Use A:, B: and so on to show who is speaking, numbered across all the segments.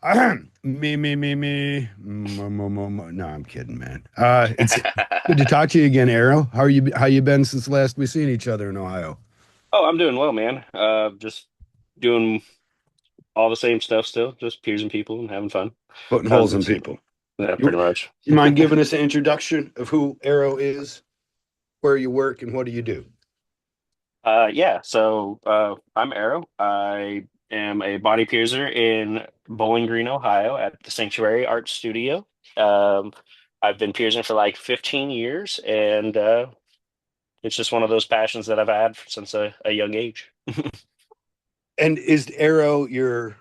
A: Me. No, I'm kidding, man. It's good to talk to you again, Arrow. How you been since last we seen each other in Ohio?
B: Oh, I'm doing well, man. Just doing all the same stuff still, just peers and people and having fun.
A: Putting holes
B: How's
A: in
B: it?
A: people.
B: Yeah,
A: You
B: pretty much.
A: you mind giving us an introduction of who Arrow is, where you work, and what do you do?
B: I'm Arrow. I am a body piercer in Bowling Green, Ohio, at the Sanctuary Art Studio. Um, I've been piercing for like 15 years, and it's just one of those passions that I've had since a young age.
A: And is Arrow your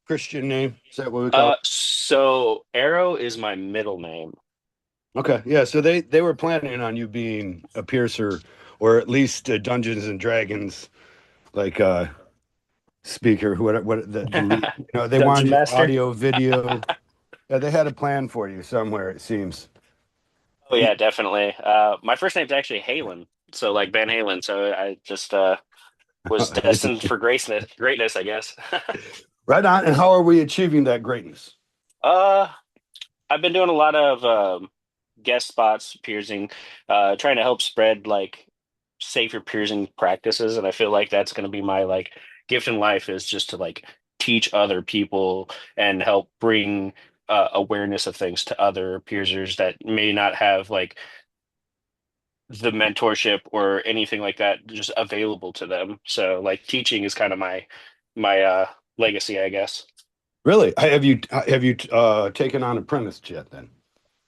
A: Christian name? Is that what we call it?
B: So Arrow is my middle name.
A: Okay, yeah. So they were planning on you being a piercer, or at least Dungeons and Dragons, like speaker, what the lead, they
B: Dungeon
A: wanted you
B: Master.
A: audio, video. Yeah, they had a plan for you somewhere, it seems.
B: Oh yeah, definitely. My first name's actually Halen, so like Van Halen. So I just was destined for greatness, I guess.
A: Right on. And how are we achieving that greatness?
B: Uh, I've been doing a lot of guest spots, piercing, trying to help spread like safer piercing practices, and I feel like that's going to be my like gift in life is just to like teach other people and help bring awareness of things to other piercers that may not have like the mentorship or anything like that just available to them. So like teaching is kind of my legacy, I guess.
A: Really? Have you taken on apprentice yet then?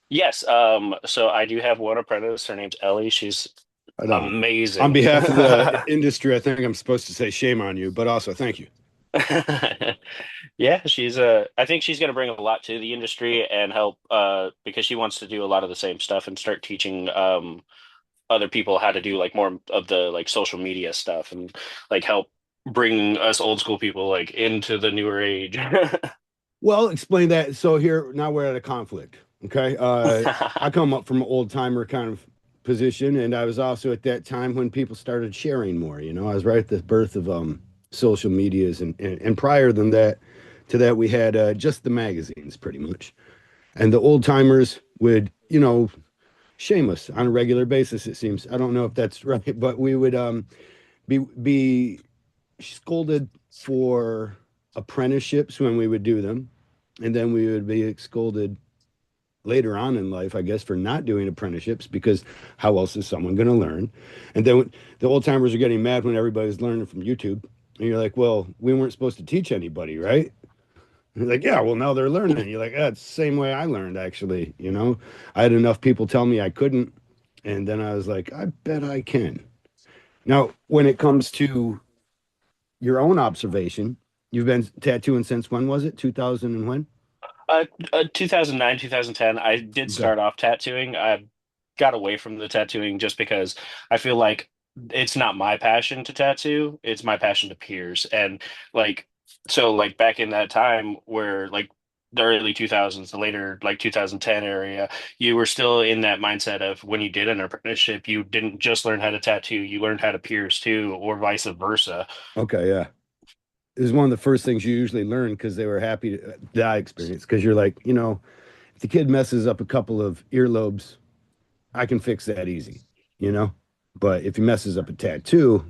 B: Yes, so I do have one apprentice. Her name's Ellie. She's
A: I don't. On
B: amazing.
A: behalf of the industry, I think I'm supposed to say shame on you, but also thank you.
B: Yeah, I think she's going to bring a lot to the industry and help because she wants to do a lot of the same stuff and start teaching other people how to do like more of the like social media stuff and like help bring us old school people like into the newer age.
A: Well, explain that. So here now we're at a conflict. Okay. I come up from an old timer kind of position, and I was also at that time when people started sharing more. I was right at the birth of social medias, and prior than that, to that we had just the magazines pretty much, and the old timers would shame us on a regular basis. It seems I don't know if that's right, but we would be scolded for apprenticeships when we would do them, and then we would be scolded later on in life, I guess, for not doing apprenticeships because how else is someone going to learn? And then the old timers are getting mad when everybody's learning from YouTube. And you're like, well, we weren't supposed to teach anybody, right? And they're like, yeah, well, now they're learning. You're like, yeah, it's the same way I learned, actually. I had enough people tell me I couldn't. And then I was like, I bet I can. Now, when it comes to your own observation, you've been tattooing since when was it? 2000 and when?
B: 2009, 2010, I did
A: Okay.
B: start off tattooing. I got away from the tattooing just because I feel like it's not my passion to tattoo, it's my passion to pierce. And like, so like back in that time where like the early 2000s, the later like 2010 area, you were still in that mindset of when you did an apprenticeship, you didn't just learn how to tattoo, you learned how to pierce too, or vice versa.
A: Okay, yeah. It was one of the first things you usually learn because they were happy that I experienced. Because you're like, if the kid messes up a couple of earlobes, I can fix that easy, you know? But if he messes up a tattoo,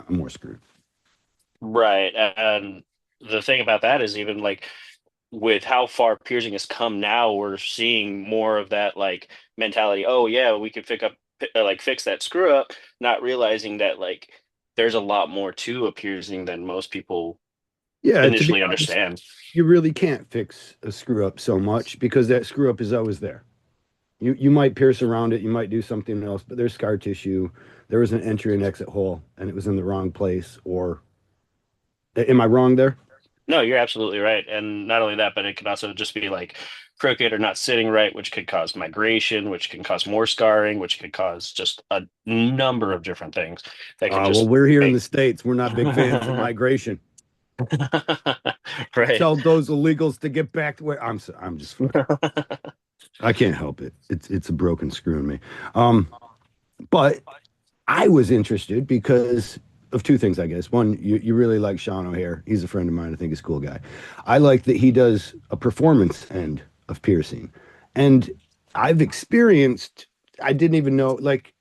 A: I'm more screwed.
B: Right. And the thing about that is even like with how far piercing has come now, we're seeing more of that like mentality. Oh yeah, we could like fix that screw up, not realizing that like there's a lot more to a piercing than most people
A: Yeah, to be
B: initially
A: honest,
B: understand.
A: you really can't fix a screw up so much because that screw up is always there. You might pierce around it, you might do something else, but there's scar tissue. There was an entry and exit hole, and it was in the wrong place. Or am I wrong there?
B: No, you're absolutely right. And not only that, but it can also just be like crooked or not sitting right, which could cause migration, which can cause more scarring, which could cause just a number of different things that can
A: Well,
B: just
A: we're here in the
B: make
A: States. We're not big fans of migration.
B: right.
A: Tell those illegals to get back to where I'm just fucking. I can't help it. It's a broken screw in me. But I was interested because of two things, I guess. One, you really like Sean O'Hare. He's a friend of mine. I think he's a cool guy. I like that he does a performance end of piercing. And I've experienced, I didn't even know, like,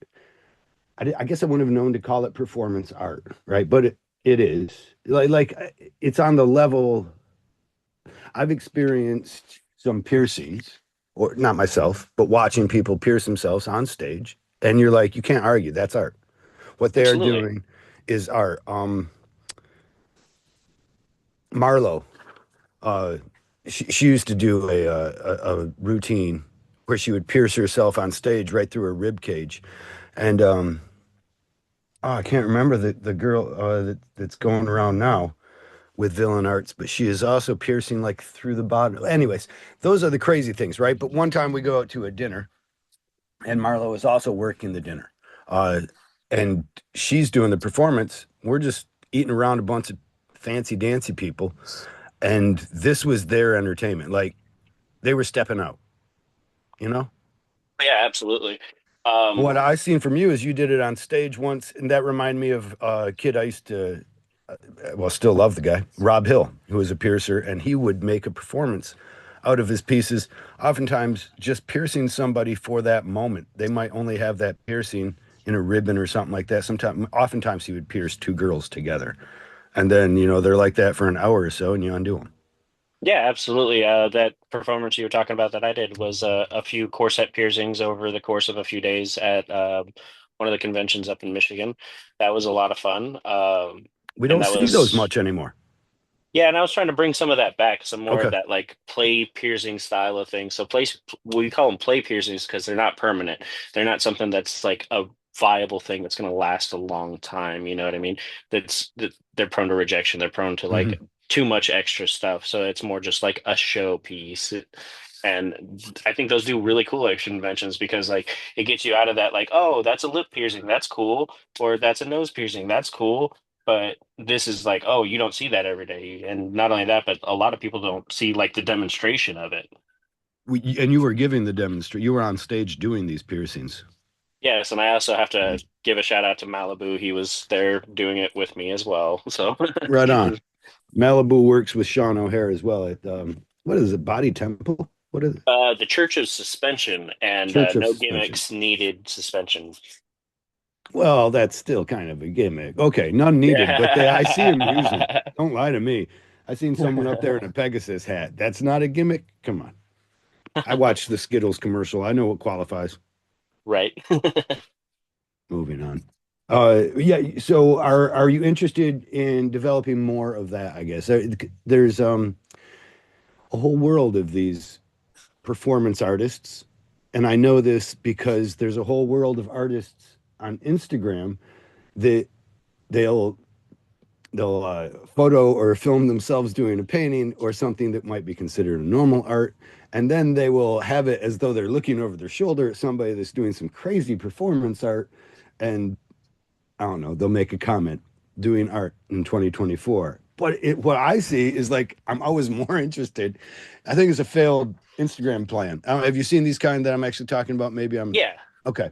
A: I guess I wouldn't have known to call it performance art, right? But it is it's on the level. I've experienced some piercings, or not myself, but watching people pierce themselves on stage. And you're like, you can't argue. That's art. What they are
B: Absolutely.
A: doing is art. Marlo, uh, she used to do a routine where she would pierce herself on stage right through her rib cage, and oh, I can't remember the girl that's going around now with villain arts, but she is also piercing like through the bottom. Anyways, those are the crazy things, right? But one time we go out to a dinner, and Marlo is also working the dinner, uh, and she's doing the performance. We're just eating around a bunch of fancy dancy people, and this was their entertainment. Like they were stepping out, you know.
B: Yeah, absolutely.
A: What I seen from you is you did it on stage once, and that reminded me of a kid I used to, well, still love the guy, Rob Hill, who was a piercer, and he would make a performance out of his pieces, oftentimes just piercing somebody for that moment. They might only have that piercing in a ribbon or something like that. Sometimes, oftentimes, he would pierce two girls together, and then they're like that for an hour or so, and you undo them.
B: Yeah, absolutely. That performance you were talking about that I did was a few corset piercings over the course of a few days at one of the conventions up in Michigan. That was a lot of fun.
A: We
B: And
A: don't
B: that
A: see those
B: was
A: much anymore.
B: Yeah, and I was trying to bring some of that back, some more of
A: Okay.
B: that like play piercing style of thing. So we call them play piercings because they're not permanent. They're not something that's like a viable thing that's going to last a long time. You know what I mean? That they're prone to rejection. They're prone to
A: Hmm.
B: like too much extra stuff. So it's more just like a show piece. And I think those do really cool at conventions because like it gets you out of that like, oh, that's a lip piercing, that's cool, or that's a nose piercing, that's cool. But this is like, oh, you don't see that every day. And not only that, but a lot of people don't see like the demonstration of it.
A: And you were giving the demonstration. You were on stage doing these piercings.
B: Yes, and I also have to give a shout out to Malibu. He was there doing it with me as well. So
A: Right on. Malibu works with Sean O'Hare as well at what is it? Body Temple? What is it?
B: the Church of Suspension and
A: Church of
B: no
A: Suspension.
B: gimmicks needed suspension.
A: Well, that's still kind of a gimmick. Okay, none needed, but I see him using it.
B: Yeah.
A: Don't lie to me. I seen someone up there in a Pegasus hat. That's not a gimmick. Come on. I watched the Skittles commercial. I know what qualifies.
B: Right.
A: Moving on. Yeah. So, are you interested in developing more of that? I guess there's a whole world of these performance artists, and I know this because there's a whole world of artists on Instagram that they'll photo or film themselves doing a painting or something that might be considered a normal art, and then they will have it as though they're looking over their shoulder at somebody that's doing some crazy performance art, and I don't know, they'll make a comment doing art in 2024. But what I see is like I'm always more interested. I think it's a failed Instagram plan. Have you seen these kind that I'm actually talking about? Maybe I'm
B: Yeah.
A: okay.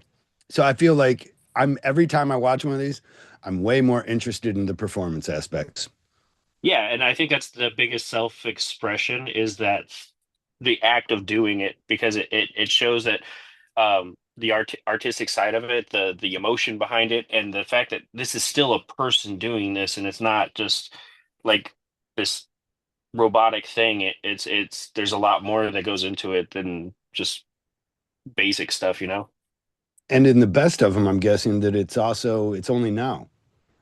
A: So I feel like I'm every time I watch one of these, I'm way more interested in the performance aspects.
B: Yeah, and I think that's the biggest self-expression is that the act of doing it because it shows that the artistic side of it, the emotion behind it, and the fact that this is still a person doing this and it's not just like this robotic thing. It's there's a lot more that goes into it than just basic stuff, you know?
A: And in the best of them, I'm guessing that it's only now.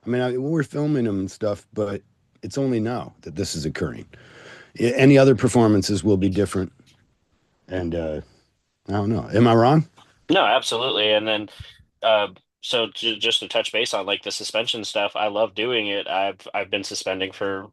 A: I mean, we're filming them and stuff, but it's only now that this is occurring. Any other performances will be different. And I don't know. Am I wrong?
B: No, absolutely. And then Uh, so just to touch base on like the suspension stuff, I love doing it. I've been suspending for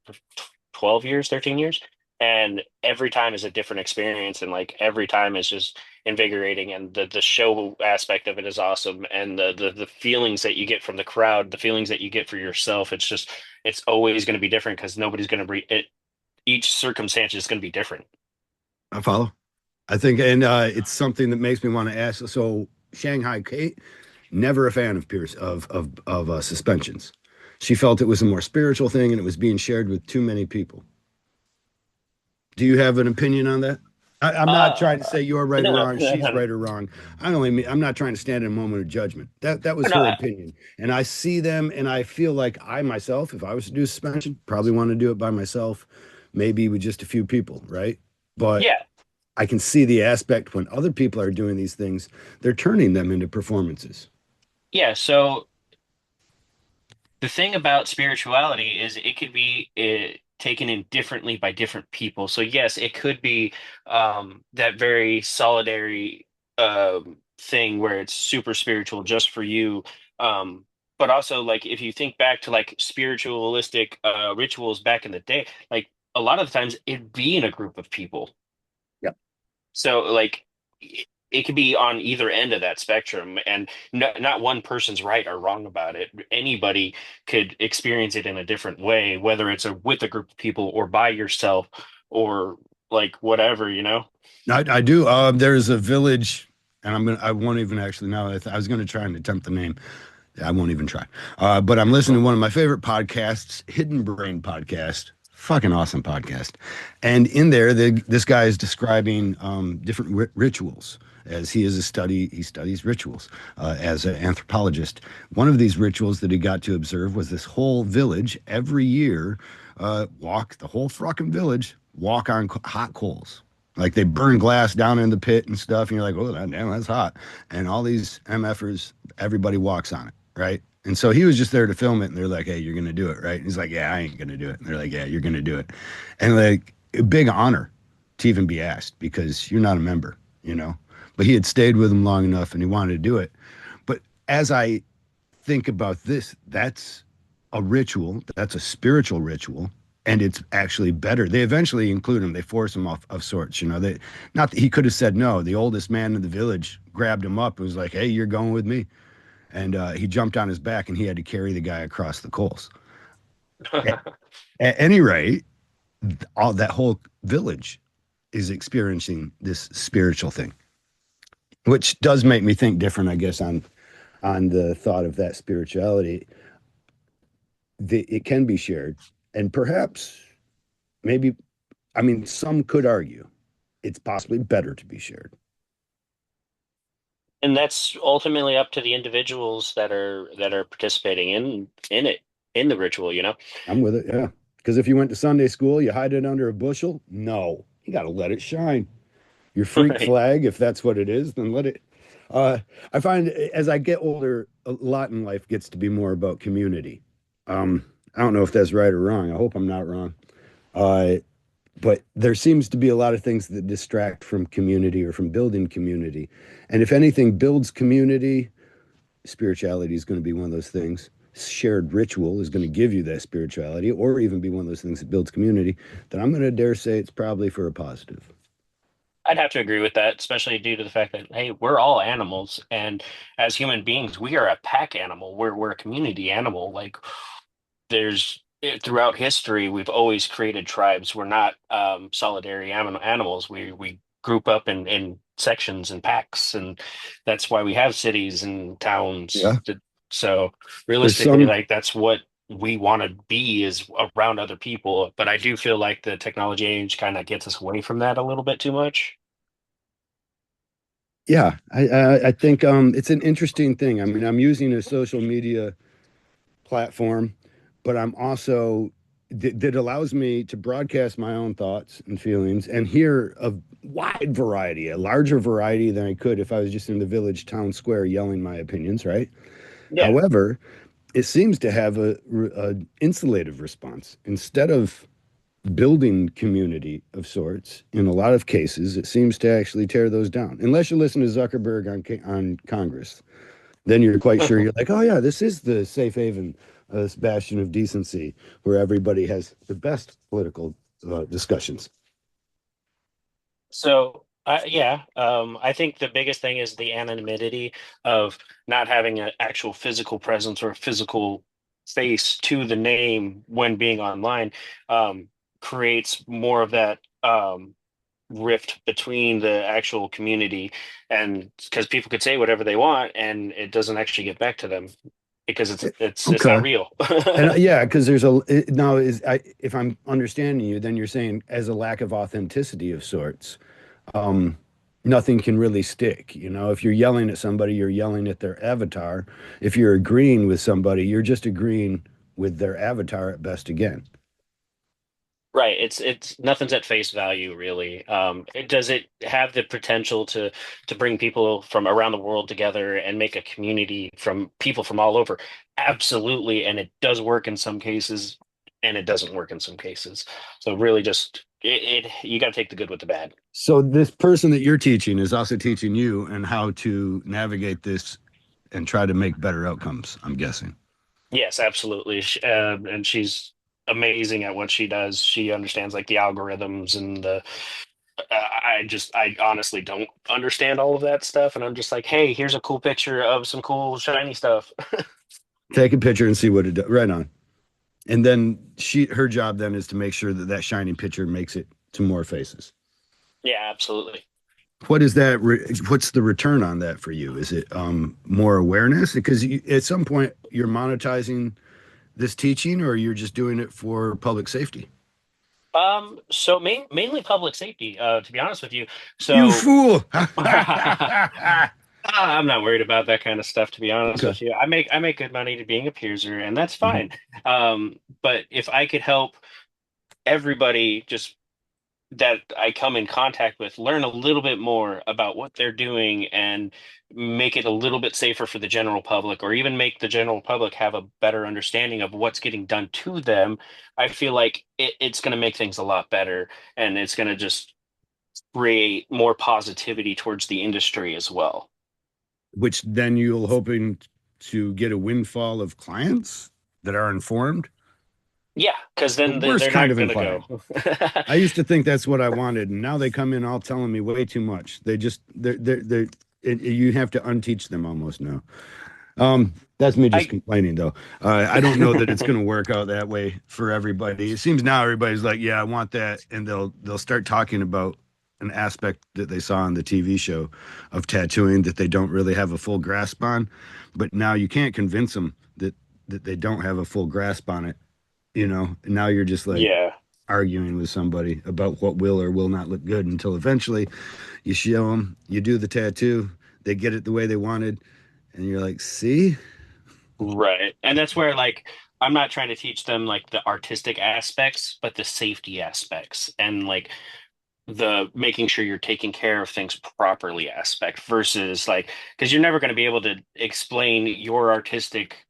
B: 12 years, 13 years, and every time is a different experience, and like every time is just invigorating, and the show aspect of it is awesome, and the feelings that you get from the crowd, the feelings that you get for yourself, it's always going to be different because nobody's going to be it. Each circumstance is going to be different.
A: I follow. I think, and it's something that makes me want to ask. So, Shanghai Kate, never a fan of Pierce of suspensions. She felt it was a more spiritual thing and it was being shared with too many people. Do you have an opinion on that? I'm not
B: Uh,
A: trying to say you're right or
B: no,
A: wrong,
B: no,
A: she's
B: no,
A: right or wrong. I'm not trying to stand in a moment of judgment. That was
B: no.
A: her opinion. And I see them and I feel like I myself, if I was to do suspension, probably want to do it by myself, maybe with just a few people, right? But
B: Yeah,
A: I can see the aspect when other people are doing these things, they're turning them into performances.
B: yeah. So the thing about spirituality is it could be taken in differently by different people. So yes, it could be that very solitary thing where it's super spiritual just for you. But also, like if you think back to like spiritualistic rituals back in the day, like a lot of the times it'd be in a group of people.
A: Yep.
B: So like it could be on either end of that spectrum, and not one person's right or wrong about it. Anybody could experience it in a different way, whether it's with a group of people or by yourself or like whatever, you know?
A: I do. There's a village, and I won't even actually now. I was going to try and attempt the name. I won't even try. But I'm listening to one of my favorite podcasts, Hidden Brain Podcast. Fucking awesome podcast. And in there, this guy is describing different rituals as he studies rituals as an anthropologist. One of these rituals that he got to observe was this whole village every year walk the whole fucking village walk on hot coals. Like they burn glass down in the pit and stuff, and you're like, oh, damn, that's hot. And all these MFers, everybody walks on it, right? And so he was just there to film it, and they're like, "Hey, you're gonna do it, right?" And he's like, "Yeah, I ain't gonna do it." And they're like, "Yeah, you're gonna do it," and like a big honor to even be asked because you're not a member, you know. But he had stayed with him long enough, and he wanted to do it. But as I think about this, that's a ritual, that's a spiritual ritual, and it's actually better. They eventually include him, they force him off of sorts, you know. They not that he could have said no. The oldest man in the village grabbed him up and was like, "Hey, you're going with me." And he jumped on his back and he had to carry the guy across the coals. At, at any rate, all that whole village is experiencing this spiritual thing, which does make me think different, I guess, on the thought of that spirituality. It can be shared, and perhaps, maybe, I mean, some could argue it's possibly better to be shared.
B: And that's ultimately up to the individuals that are participating in it in the ritual, you know?
A: I'm with it, yeah. Because if you went to Sunday school, you hide it under a bushel. No, you got to let it shine. Your freak
B: Right.
A: flag, if that's what it is, then let it. Uh, I find as I get older, a lot in life gets to be more about community. I don't know if that's right or wrong. I hope I'm not wrong. Uh, but there seems to be a lot of things that distract from community or from building community. And if anything builds community, spirituality is going to be one of those things. Shared ritual is going to give you that spirituality, or even be one of those things that builds community. Then I'm going to dare say it's probably for a positive.
B: I'd have to agree with that, especially due to the fact that, hey, we're all animals, and as human beings, we are a pack animal. We're a community animal. Like throughout history, we've always created tribes. We're not solitary animals. We group up in sections and packs, and that's why we have cities and towns.
A: Yeah.
B: So
A: There's
B: realistically,
A: some,
B: like that's what we want to be is around other people. But I do feel like the technology age kind of gets us away from that a little bit too much.
A: yeah, I think it's an interesting thing. I mean, I'm using a social media platform, but I'm also that allows me to broadcast my own thoughts and feelings and hear a wide variety, a larger variety than I could if I was just in the village town square yelling my opinions, right?
B: Yeah.
A: However, it seems to have a insulative response instead of building community of sorts. In a lot of cases, it seems to actually tear those down. Unless you listen to Zuckerberg on Congress, then you're quite sure you're like, oh yeah, this is the safe haven, this bastion of decency where everybody has the best political discussions.
B: So, yeah, I think the biggest thing is the anonymity of not having an actual physical presence or a physical face to the name when being online, um, creates more of that rift between the actual community, and because people could say whatever they want and it doesn't actually get back to them. because it's not
A: Okay.
B: real.
A: And yeah, because there's a now is if I'm understanding you, then you're saying as a lack of authenticity of sorts, um, nothing can really stick. You know, if you're yelling at somebody, you're yelling at their avatar. If you're agreeing with somebody, you're just agreeing with their avatar at best again.
B: Right. It's nothing's at face value really. Does it have the potential to bring people from around the world together and make a community from people from all over? Absolutely. And it does work in some cases, and it doesn't work in some cases. So really, just you got to take the good with the bad.
A: So this person that you're teaching is also teaching you and how to navigate this and try to make better outcomes, I'm guessing.
B: Yes, absolutely. And she's amazing at what she does. She understands like the algorithms and the I honestly don't understand all of that stuff, and I'm just like, hey, here's a cool picture of some cool shiny stuff.
A: Take a picture and see what it does. Right on. And then her job then is to make sure that that shining picture makes it to more faces.
B: Yeah, absolutely.
A: What is that? What's the return on that for you? Is it more awareness? Because at some point you're monetizing this teaching, or you're just doing it for public safety.
B: So mainly public safety, to be honest with you.
A: You
B: So
A: fool!
B: I'm not worried about that kind of stuff, to be honest
A: Okay.
B: with you. I make good money to being a peerser, and that's
A: Mhm.
B: fine. But if I could help everybody just that I come in contact with learn a little bit more about what they're doing and make it a little bit safer for the general public, or even make the general public have a better understanding of what's getting done to them, I feel like it's going to make things a lot better, and it's going to just create more positivity towards the industry as well.
A: Which then you'll hoping to get a windfall of clients that are informed.
B: Yeah, because
A: The
B: then
A: worst
B: they're
A: kind
B: not
A: of
B: going to go.
A: inclined. I used to think that's what I wanted, and now they come in all telling me way too much. You have to unteach them almost now. That's me just
B: I
A: complaining though. I don't know that it's going to work out that way for everybody. It seems now everybody's like, "Yeah, I want that," and they'll start talking about an aspect that they saw on the TV show of tattooing that they don't really have a full grasp on. But now you can't convince them that they don't have a full grasp on it. You know, and now you're just like
B: yeah.
A: arguing with somebody about what will or will not look good until eventually you show them, you do the tattoo, they get it the way they wanted, and you're like, see,
B: Right. And that's where like I'm not trying to teach them like the artistic aspects, but the safety aspects and like the making sure you're taking care of things properly aspect versus like because you're never going to be able to explain your artistic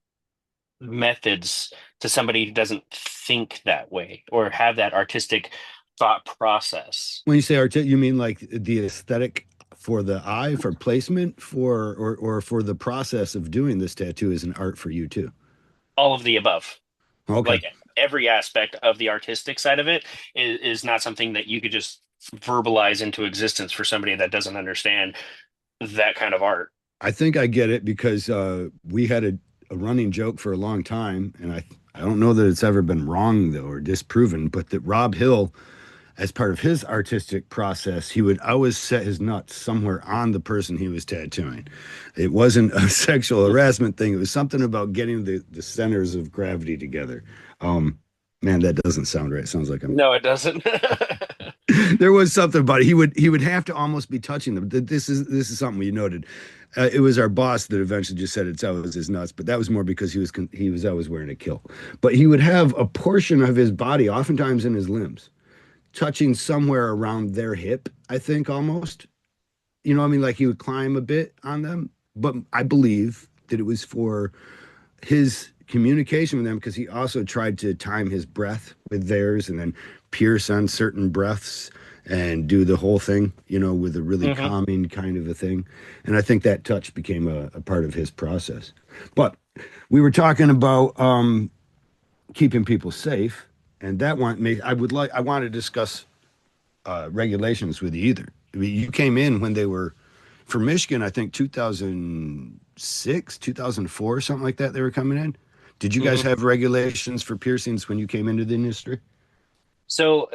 B: methods to somebody who doesn't think that way or have that artistic thought process.
A: when you say art, you mean like the aesthetic for the eye, for placement, or for the process of doing this tattoo is an art for you too.
B: All of the above.
A: Okay.
B: Like every aspect of the artistic side of it is not something that you could just verbalize into existence for somebody that doesn't understand that kind of art.
A: I think I get it because we had a running joke for a long time, and I don't know that it's ever been wrong though or disproven, but that Rob Hill, as part of his artistic process, he would always set his nuts somewhere on the person he was tattooing. It wasn't a sexual harassment thing. It was something about getting the centers of gravity together. Um, Man, that doesn't sound right. It sounds like I'm
B: No, it doesn't.
A: there was something about it. He would have to almost be touching them. This is something we noted. It was our boss that eventually just said it's always his nuts, but that was more because he was always wearing a kilt. But he would have a portion of his body, oftentimes in his limbs, touching somewhere around their hip. I think almost. You know, what I mean, like he would climb a bit on them. But I believe that it was for his communication with them because he also tried to time his breath with theirs and then pierce on certain breaths and do the whole thing, you know, with a really
B: Hmm.
A: calming kind of a thing. And I think that touch became a part of his process. But we were talking about keeping people safe, and that one me I want to discuss regulations with you either. I mean, you came in when they were for Michigan, I think 2006, 2004, something like that. They were coming in. Did you guys
B: Hmm.
A: have regulations for piercings when you came into the industry?
B: So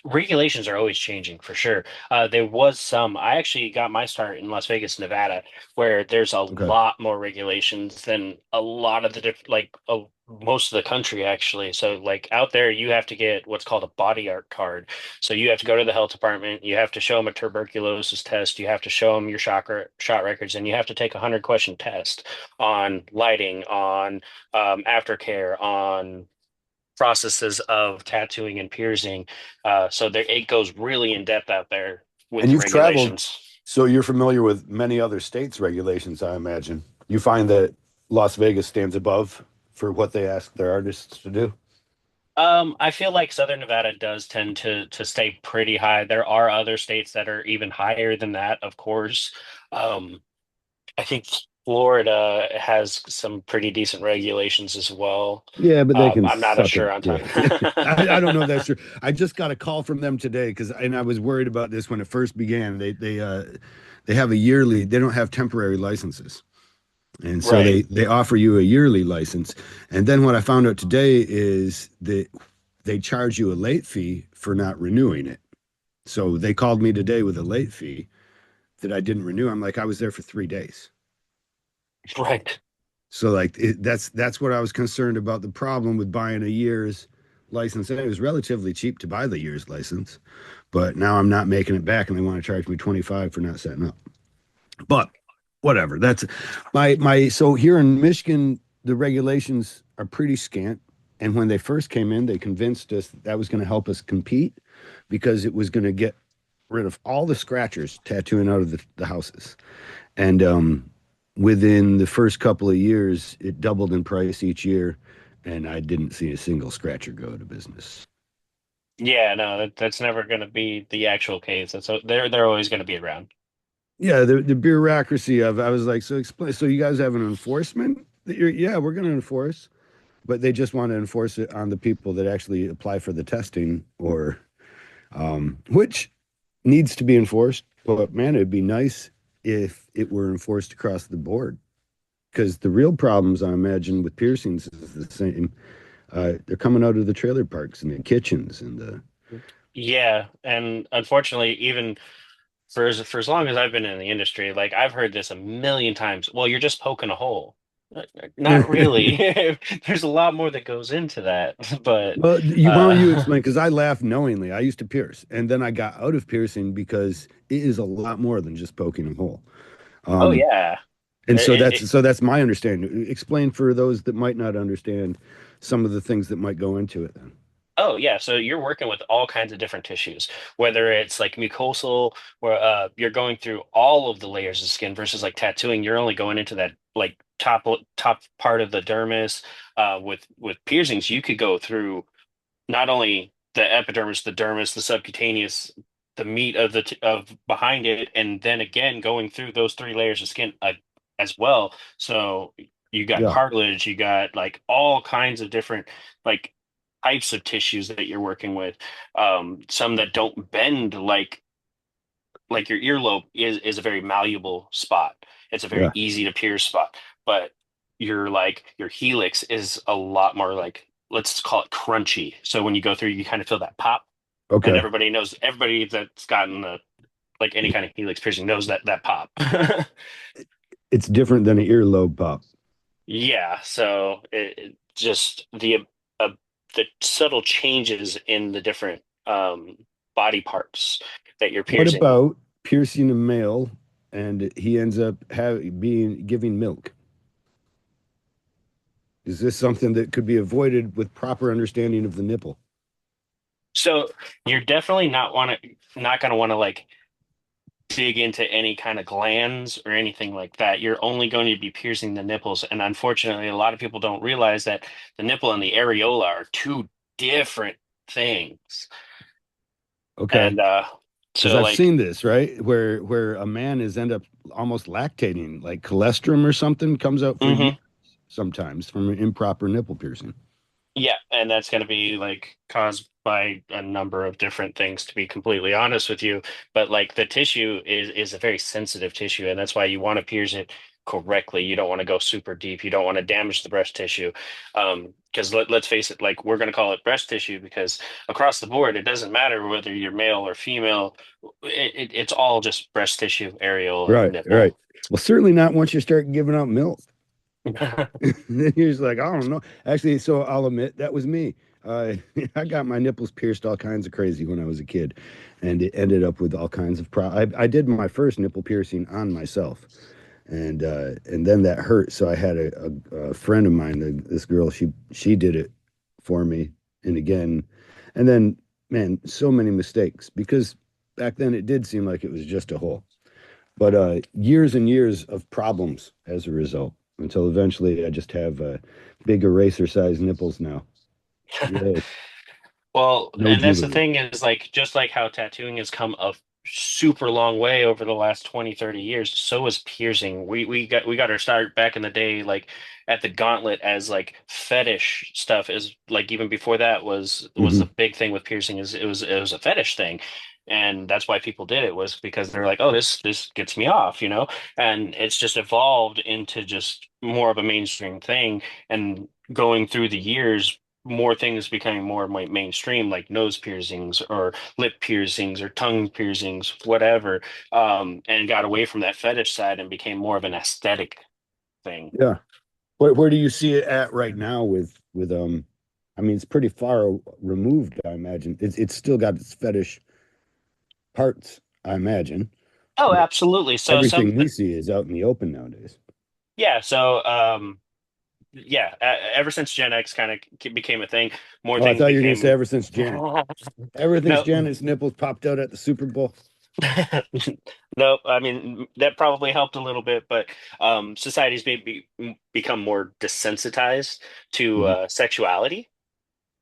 B: regulations are always changing for sure. There was some. I actually got my start in Las Vegas, Nevada, where there's a
A: Okay.
B: lot more regulations than a lot of the most of the country actually. So like out there, you have to get what's called a body art card. So you have to go to the health department. You have to show them a tuberculosis test. You have to show them your shot records, and you have to take a 100 question test on lighting, on aftercare, on processes of tattooing and piercing. So there, it goes really in depth out there with
A: And
B: the
A: you've traveled,
B: regulations.
A: so you're familiar with many other states' regulations, I imagine. You find that Las Vegas stands above for what they ask their artists to do.
B: I feel like Southern Nevada does tend to stay pretty high. There are other states that are even higher than that, of course. Um, I think Florida has some pretty decent regulations as well.
A: Yeah, but they can
B: I'm not as
A: suck
B: sure
A: a
B: on time.
A: dick. I don't know if that's true. I just got a call from them today because, and I was worried about this when it first began. They have a yearly. They don't have temporary licenses, and so
B: Right.
A: they offer you a yearly license. And then what I found out today is that they charge you a late fee for not renewing it. So they called me today with a late fee that I didn't renew. I'm like, I was there for 3 days.
B: Right.
A: So like that's what I was concerned about. The problem with buying a year's license. And it was relatively cheap to buy the year's license, but now I'm not making it back, and they want to charge me 25 for not setting up. But whatever. That's my. So here in Michigan, the regulations are pretty scant. And when they first came in, they convinced us that was going to help us compete because it was going to get rid of all the scratchers tattooing out of the houses. And within the first couple of years, it doubled in price each year, and I didn't see a single scratcher go out of business.
B: Yeah, no, that's never going to be the actual case. That's they're always going to be around.
A: Yeah, the bureaucracy of I was like, so explain. So you guys have an enforcement that you're, yeah, we're going to enforce, but they just want to enforce it on the people that actually apply for the testing, or which needs to be enforced. But man, it'd be nice if it were enforced across the board, because the real problems I imagine with piercings is the same. They're coming out of the trailer parks and the kitchens and the
B: Yeah, and unfortunately, even for as long as I've been in the industry, like I've heard this a million times. Well, you're just poking a hole. Not really. There's a lot more that goes into that. But
A: well, why don't you
B: uh
A: explain? Because I laugh knowingly. I used to pierce, and then I got out of piercing because it is a lot more than just poking a hole.
B: oh
A: Um,
B: yeah.
A: and so
B: It,
A: that's my understanding. Explain for those that might not understand some of the things that might go into it. Then,
B: Oh yeah, so you're working with all kinds of different tissues, whether it's like mucosal, where you're going through all of the layers of skin versus like tattooing, you're only going into that like top part of the dermis. With piercings, you could go through not only the epidermis, the dermis, the subcutaneous, the meat of of behind it, and then again going through those three layers of skin as well. So you got
A: yeah,
B: cartilage, you got like all kinds of different like types of tissues that you're working with. Some that don't bend like your earlobe is a very malleable spot. It's a very
A: yeah,
B: easy to pierce spot, but your helix is a lot more like let's call it crunchy. So when you go through, you kind of feel that pop, and
A: okay.
B: everybody that's gotten the like any kind of helix piercing knows that pop.
A: It's different than an earlobe pop.
B: Yeah, so it just uh, the subtle changes in the different body parts that you're
A: What
B: piercing.
A: about piercing a male and he ends up being giving milk? Is this something that could be avoided with proper understanding of the nipple?
B: So you're definitely not gonna want to like dig into any kind of glands or anything like that. You're only going to be piercing the nipples, and unfortunately, a lot of people don't realize that the nipple and the areola are two different things.
A: Okay.
B: And
A: Because
B: so
A: I've
B: like
A: seen this, right? Where a man is end up almost lactating, like colostrum or something comes out for years
B: mhm.
A: sometimes from an improper nipple piercing.
B: Yeah, and that's going to be like caused by a number of different things, to be completely honest with you. But like the tissue is a very sensitive tissue, and that's why you want to pierce it correctly. You don't want to go super deep. You don't want to damage the breast tissue. Because let's face it, like we're going to call it breast tissue because across the board, it doesn't matter whether you're male or female. It's all just breast tissue, areola,
A: Right,
B: nipple.
A: right. Well, certainly not once you start giving out milk. Then you're just like, I don't know. Actually, so I'll admit that was me. I got my nipples pierced all kinds of crazy when I was a kid, and it ended up with all kinds of I did my first nipple piercing on myself, and then that hurt. So I had a friend of mine, this girl, she did it for me, and again, and then man, so many mistakes because back then it did seem like it was just a hole, but years and years of problems as a result until eventually I just have big eraser sized nipples now. Yay.
B: Well,
A: No
B: and that's the
A: jewelry.
B: thing is like just like how tattooing has come a super long way over the last 20, 30 years, so is piercing. We got our start back in the day like at the gauntlet as like fetish stuff is like even before that was the
A: Hmm.
B: big thing with piercing is it was a fetish thing. And that's why people did it was because they're like, oh, this gets me off, you know? And it's just evolved into just more of a mainstream thing. And going through the years, more things becoming more mainstream, like nose piercings or lip piercings or tongue piercings, whatever, and got away from that fetish side and became more of an aesthetic thing.
A: Yeah. Where do you see it at right now with I mean it's pretty far removed, I imagine. It's still got its fetish parts, I imagine,
B: Oh,
A: but
B: absolutely. So some,
A: everything we see is out in the open nowadays.
B: yeah. So, yeah. Ever since Gen X kind of became a thing, more
A: Oh, I
B: things
A: thought you were gonna say
B: became.
A: ever since
B: No,
A: Janet's nipples popped out at the Super Bowl.
B: no, I mean that probably helped a little bit, but society's maybe become more desensitized to
A: Mhm.
B: sexuality,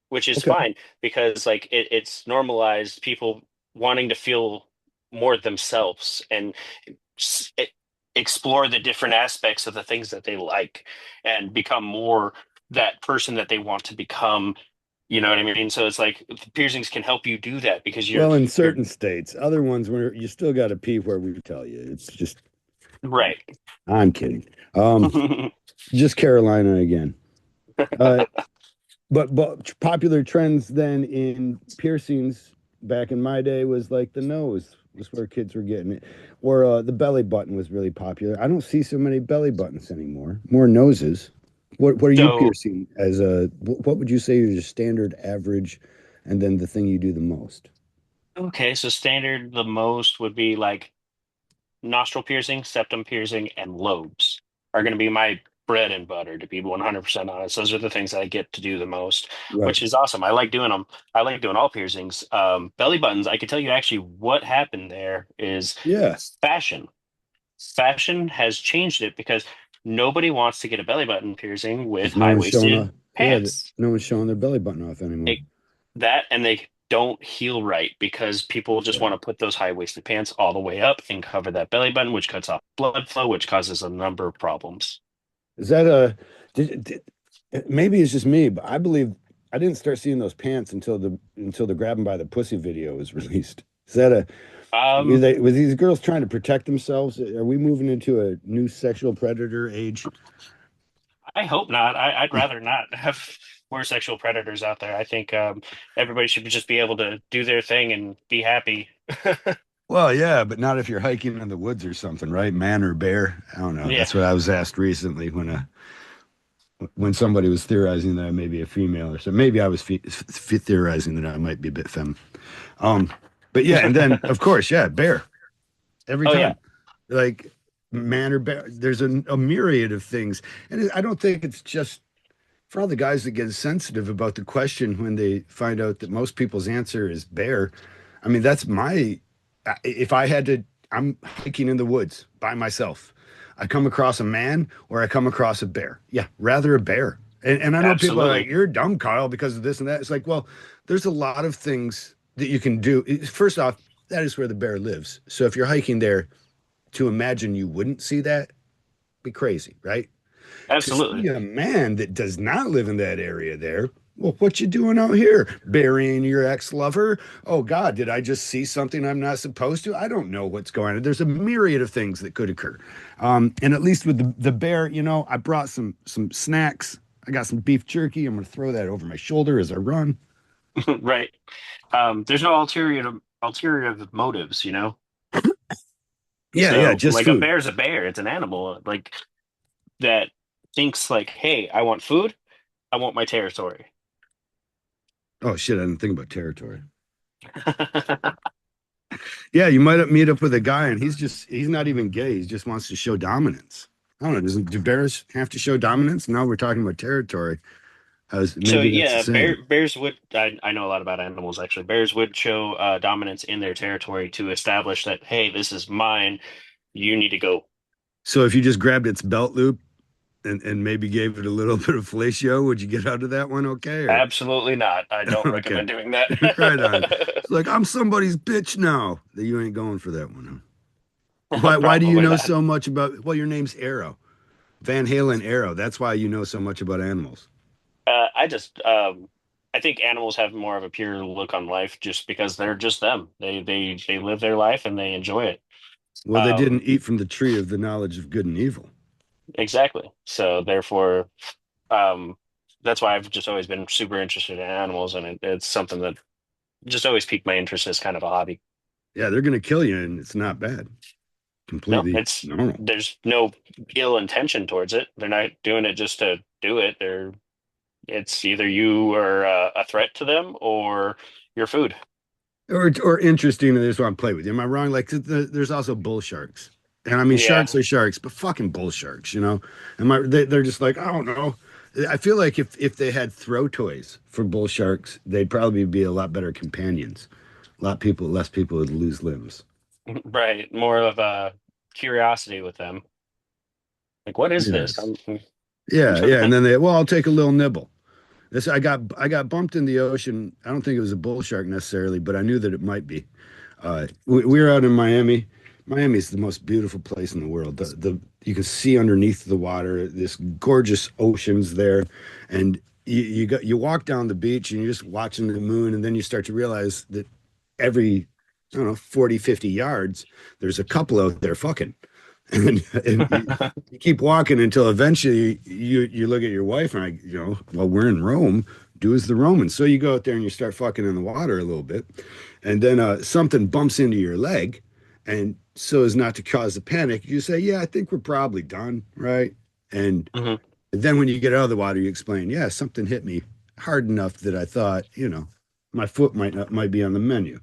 B: which is
A: Okay.
B: fine because like it's normalized people wanting to feel more themselves and s- e- explore the different aspects of the things that they like and become more that person that they want to become. You know what I mean? So it's like piercings can help you do that because
A: Well, in
B: you're
A: certain states, other ones where you still got to pee where we tell you. It's just,
B: right.
A: I'm kidding. Um, just Carolina again. Uh, but popular trends then in piercings back in my day was like the nose was where kids were getting it, or the belly button was really popular. I don't see so many belly buttons anymore. More noses. What are you
B: So
A: piercing as a? What would you say is your standard average, and then the thing you do the most?
B: okay, so standard the most would be like nostril piercing, septum piercing, and lobes are going to be my bread and butter, to be 100% honest. Those are the things that I get to do the most,
A: Right.
B: which is awesome. I like doing them. I like doing all piercings. Belly buttons, I can tell you actually what happened there is
A: Yeah.
B: fashion. Fashion has changed it because nobody wants to get a belly button piercing with
A: Because no one's showing
B: high-waisted
A: a yeah,
B: pants.
A: no one's showing their belly button off anymore.
B: It, that and they don't heal right because people just
A: Yeah.
B: want to put those high-waisted pants all the way up and cover that belly button, which cuts off blood flow, which causes a number of problems.
A: Is that a did maybe it's just me, but I believe I didn't start seeing those pants until the grab 'em by the pussy video was released. Is that a
B: Um,
A: was these girls trying to protect themselves? Are we moving into a new sexual predator age?
B: I hope not. I'd rather not have more sexual predators out there. I think everybody should just be able to do their thing and be happy.
A: Well, yeah, but not if you're hiking in the woods or something, right? Man or bear? I don't know.
B: Yeah.
A: That's what I was asked recently when somebody was theorizing that I may be a female or so. Maybe I was theorizing that I might be a bit femme. Um, but yeah, and then of course, yeah, bear every
B: Oh yeah.
A: time, like man or bear. There's a myriad of things, and I don't think it's just for all the guys that get sensitive about the question when they find out that most people's answer is bear. I mean, that's my. If I had to, I'm hiking in the woods by myself. I come across a man or I come across a bear. Yeah, rather a bear. And I know people are like,
B: Absolutely.
A: you're dumb, Kyle, because of this and that. It's like, well, there's a lot of things that you can do. First off, that is where the bear lives. So if you're hiking there, to imagine you wouldn't see that, be crazy, right? To
B: Absolutely.
A: see a man that does not live in that area there. Well, what you doing out here? Burying your ex-lover? Oh God, did I just see something I'm not supposed to? I don't know what's going on. There's a myriad of things that could occur. And at least with the bear, I brought some snacks. I got some beef jerky. I'm gonna throw that over my shoulder as I run.
B: Right. There's no ulterior motives, you know?
A: Yeah, yeah,
B: So
A: just
B: like a
A: food.
B: bear's a bear. It's an animal like that thinks like, hey, I want food. I want my territory.
A: Oh shit, I didn't think about territory. Yeah, you might meet up with a guy and he's not even gay. He just wants to show dominance. I don't know. Do bears have to show dominance? Now we're talking about territory.
B: So
A: Maybe that's the
B: yeah,
A: same.
B: bears would I know a lot about animals actually. Bears would show dominance in their territory to establish that, hey, this is mine. You need to go.
A: So if you just grabbed its belt loop and maybe gave it a little bit of fellatio, would you get out of that one okay? Or
B: Absolutely not. I don't
A: okay,
B: recommend doing that.
A: right on. It's like I'm somebody's bitch now. That you ain't going for that one. Huh? Why do you
B: Probably
A: know
B: not.
A: so much about? Well, your name's Arrow, Van Halen Arrow. That's why you know so much about animals.
B: I just I think animals have more of a pure look on life just because they're just them. They live their life and they enjoy it.
A: Well, they
B: Um,
A: didn't eat from the tree of the knowledge of good and evil.
B: exactly. So therefore, um, that's why I've just always been super interested in animals, and it's something that just always piqued my interest as kind of a hobby.
A: Yeah, they're gonna kill you, and it's not bad.
B: No,
A: Completely
B: it's
A: normal.
B: there's no ill intention towards it. They're not doing it just to do it. It's either you are a threat to them or your food.
A: Or interesting, and they just want to play with you. Am I wrong? Like there's also bull sharks, and I mean
B: Yeah.
A: sharks are sharks, but fucking bull sharks, you know? They're just like I don't know. I feel like if they had throw toys for bull sharks, they'd probably be a lot better companions. A lot people, less people would lose limbs.
B: Right. More of a curiosity with them. Like, what is this?
A: Yes. Yeah, yeah. And then well, I'll take a little nibble. This I got bumped in the ocean. I don't think it was a bull shark necessarily, but I knew that it might be. We were out in Miami. Miami is the most beautiful place in the world. The you can see underneath the water, this gorgeous oceans there, and you walk down the beach and you're just watching the moon, and then you start to realize that every I don't know 40, 50 yards, there's a couple out there fucking, and you keep walking until eventually you look at your wife and well, we're in Rome, do as the Romans. So you go out there and you start fucking in the water a little bit, and then something bumps into your leg, and so as not to cause a panic, you say, "Yeah, I think we're probably done, right?" And
B: Mhm.
A: then when you get out of the water, you explain, "Yeah, something hit me hard enough that I thought, my foot might be on the menu."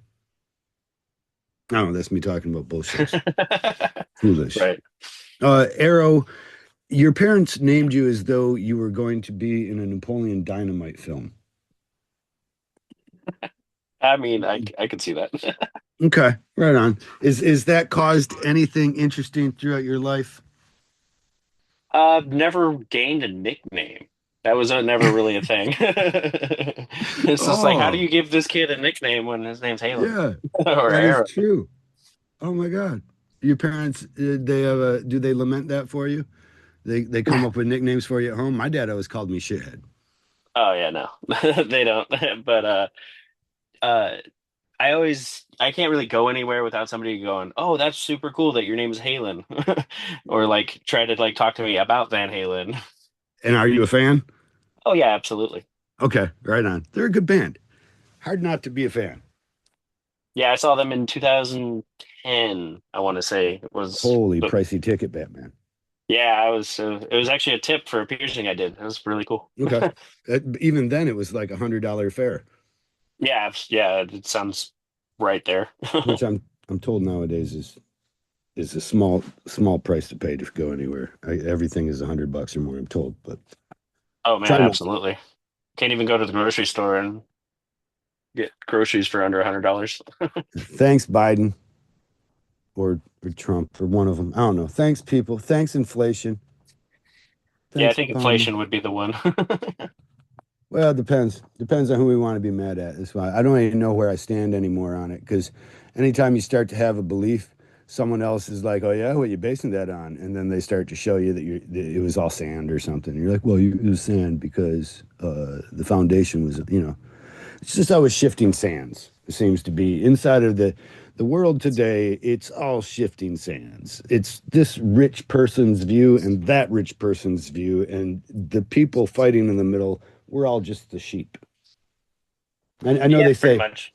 A: I don't know. That's me talking about bullshits. Foolish.
B: Right.
A: Arrow, your parents named you as though you were going to be in a Napoleon Dynamite film.
B: I mean, I could see that.
A: Okay, right on. Is that caused anything interesting throughout your life?
B: Never gained a nickname. That was never really a thing. It's just like, how do
A: Oh,
B: you give this kid a nickname when his name's Halen
A: yeah,
B: or
A: that is
B: Aaron?
A: true. Oh my God. Your parents, they have do they lament that for you? They come up with nicknames for you at home? My dad always called me shithead.
B: Oh yeah, no, they don't. But uh, I can't really go anywhere without somebody going, "Oh, that's super cool that your name is Halen," or like try to like talk to me about Van Halen.
A: And are you a fan?
B: Oh yeah, absolutely.
A: Okay, right on. They're a good band. Hard not to be a fan.
B: Yeah, I saw them in 2010. I want to say it was,
A: Holy
B: but
A: pricey ticket, Batman.
B: yeah, I was. It was actually a tip for a piercing I did. It was really cool.
A: Okay. Even then, it was like $100 fare,
B: Yeah, yeah, it sounds right there.
A: which I'm told nowadays is a small price to pay to go anywhere. Everything is $100 or more. I'm told, but
B: Oh
A: try
B: man,
A: not.
B: absolutely. Can't even go to the grocery store and get groceries for under $100.
A: Thanks, Biden or Trump or one of them. I don't know. Thanks, people. Thanks, inflation.
B: Yeah, I
A: Thanks,
B: think
A: Obama.
B: inflation would be the one.
A: Well, it depends. Depends on who we want to be mad at. That's why I don't even know where I stand anymore on it. Because anytime you start to have a belief, someone else is like, "Oh yeah, what are you basing that on?" And then they start to show you that it was all sand or something. And you're like, "Well, it was sand because the foundation was, you know." It's just always shifting sands. It seems to be inside of the world today. It's all shifting sands. It's this rich person's view and that rich person's view, and the people fighting in the middle. We're all just the sheep. I know
B: Yeah,
A: they
B: pretty
A: say
B: much.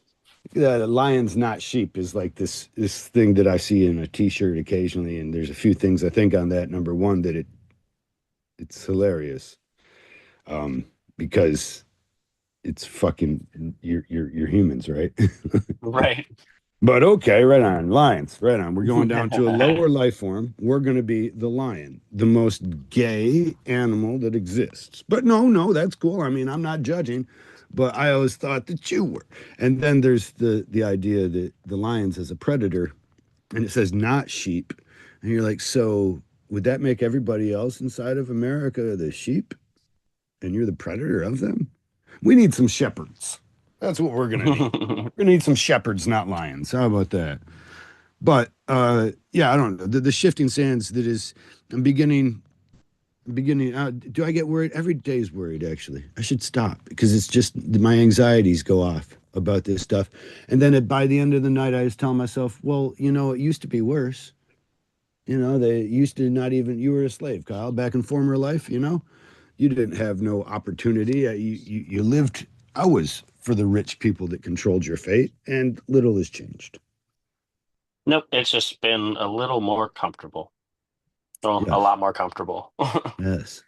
A: lions not sheep is like this thing that I see in a T-shirt occasionally, and there's a few things I think on that. Number one, that it's hilarious, um, because it's fucking you're humans, right?
B: Right.
A: But okay, right on. Lions, right on. We're going down to a lower life form. We're going to be the lion, the most gay animal that exists. But no, that's cool. I mean, I'm not judging, but I always thought that you were. And then there's the idea that the lion's as a predator, and it says not sheep. And you're like, so would that make everybody else inside of America the sheep? And you're the predator of them? We need some shepherds. That's what we're gonna need. We're gonna need some shepherds, not lions. How about that? But yeah, I don't know. The shifting sands that is I'm beginning do I get worried? Every day's worried actually. I should stop because it's just my anxieties go off about this stuff. And then by the end of the night I just tell myself, well, you know, it used to be worse. You know, they used to not even you were a slave, Kyle, back in former life, you know? You didn't have no opportunity. You lived hours for the rich people that controlled your fate, and little has changed.
B: Nope, it's just been a little more comfortable. Well, a
A: Yes,
B: lot more comfortable.
A: yes.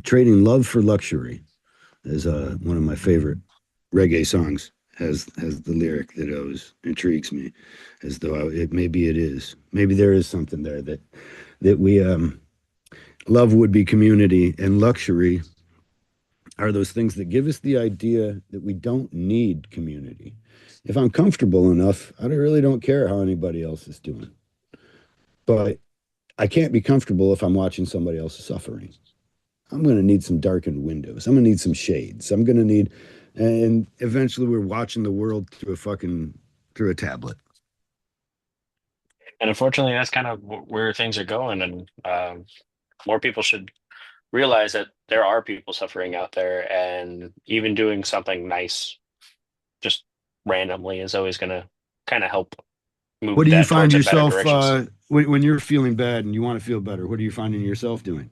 A: Trading love for luxury is one of my favorite reggae songs. Has the lyric that always intrigues me, as though it maybe it is maybe there is something there that we love would be community and luxury are those things that give us the idea that we don't need community. If I'm comfortable enough, I really don't care how anybody else is doing. But I can't be comfortable if I'm watching somebody else suffering. I'm going to need some darkened windows. I'm going to need some shades. I'm going to need, and eventually we're watching the world through through a tablet.
B: And unfortunately, that's kind of where things are going. And more people should realize that there are people suffering out there, and even doing something nice just randomly is always going to kind of help
A: What
B: move
A: do you
B: that
A: find
B: towards a better
A: yourself
B: directions.
A: when you're feeling bad and you want to feel better? What are you finding yourself doing?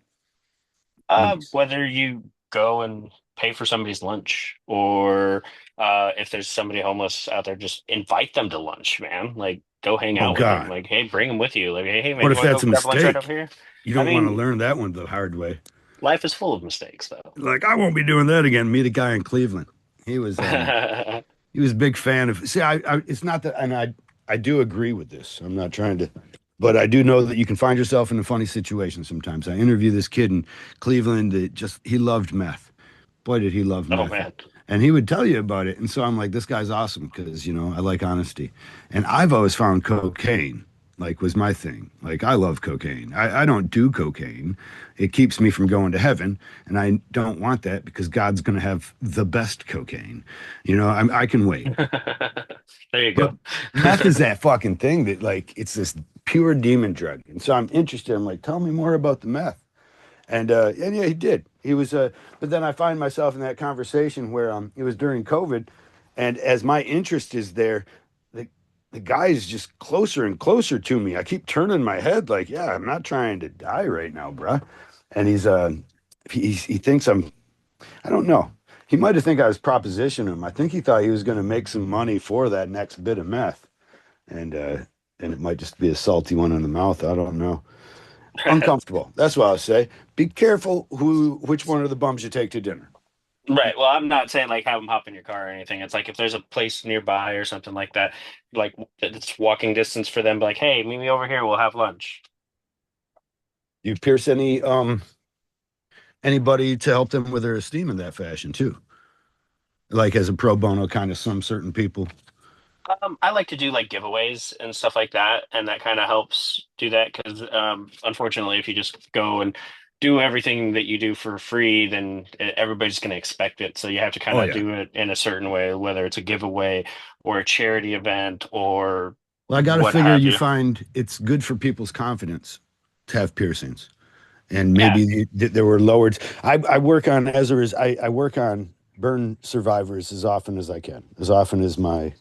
A: Nice.
B: Whether you go and pay for somebody's lunch, or if there's somebody homeless out there, just invite them to lunch, man. Like, go hang
A: Oh
B: out with them.
A: God.
B: Like, hey, bring them with you. Like, hey, man,
A: What
B: you
A: if
B: want to go
A: that's a
B: grab lunch right over
A: mistake?
B: here?
A: You
B: I
A: don't want to
B: mean,
A: learn that one the hard way.
B: life is full of mistakes, though.
A: Like I won't be doing that again. Meet a guy in Cleveland. He was he was a big fan of. See, it's not that, and I do agree with this. I'm not trying to, but I do know that you can find yourself in a funny situation sometimes. I interview this kid in Cleveland that just he loved meth. Boy, did he love
B: Oh
A: meth.
B: man.
A: And he would tell you about it. And so I'm like, this guy's awesome because, you know, I like honesty. And I've always found cocaine, like, was my thing. Like, I love cocaine. I don't do cocaine. It keeps me from going to heaven. And I don't want that because God's going to have the best cocaine. You know, I can wait.
B: There you
A: But
B: go.
A: meth is that fucking thing that, like, it's this pure demon drug. And so I'm interested. I'm like, tell me more about the meth. And yeah, he did. He was but then I find myself in that conversation where it was during COVID, and as my interest is there, the the guy is just closer and closer to me. I keep turning my head like, yeah, I'm not trying to die right now, bruh. And he thinks I don't know. He might have think I was propositioning him. I think he thought he was going to make some money for that next bit of meth, and uh and it might just be a salty one in the mouth. I don't know. Uncomfortable. That's what I'll say. Be careful which one of the bums you take to dinner.
B: Right. Well, I'm not saying like have them hop in your car or anything. It's like if there's a place nearby or something like that, like it's walking distance for them, like, hey, meet me over here, we'll have lunch.
A: You pierce anybody to help them with their esteem in that fashion too. Like as a pro bono kind of some certain people.
B: I like to do like giveaways and stuff like that, and that kind of helps do that because unfortunately, if you just go and do everything that you do for free, then everybody's going to expect it. So you have to kind
A: Oh
B: of
A: yeah.
B: do it in a certain way, whether it's a giveaway or a charity event or
A: Well, I got to
B: what
A: figure
B: have
A: you
B: you.
A: find it's good for people's confidence to have piercings. And
B: Yeah.
A: maybe there were lowered. I work on, as a I work on burn survivors as often as I can, as often as my,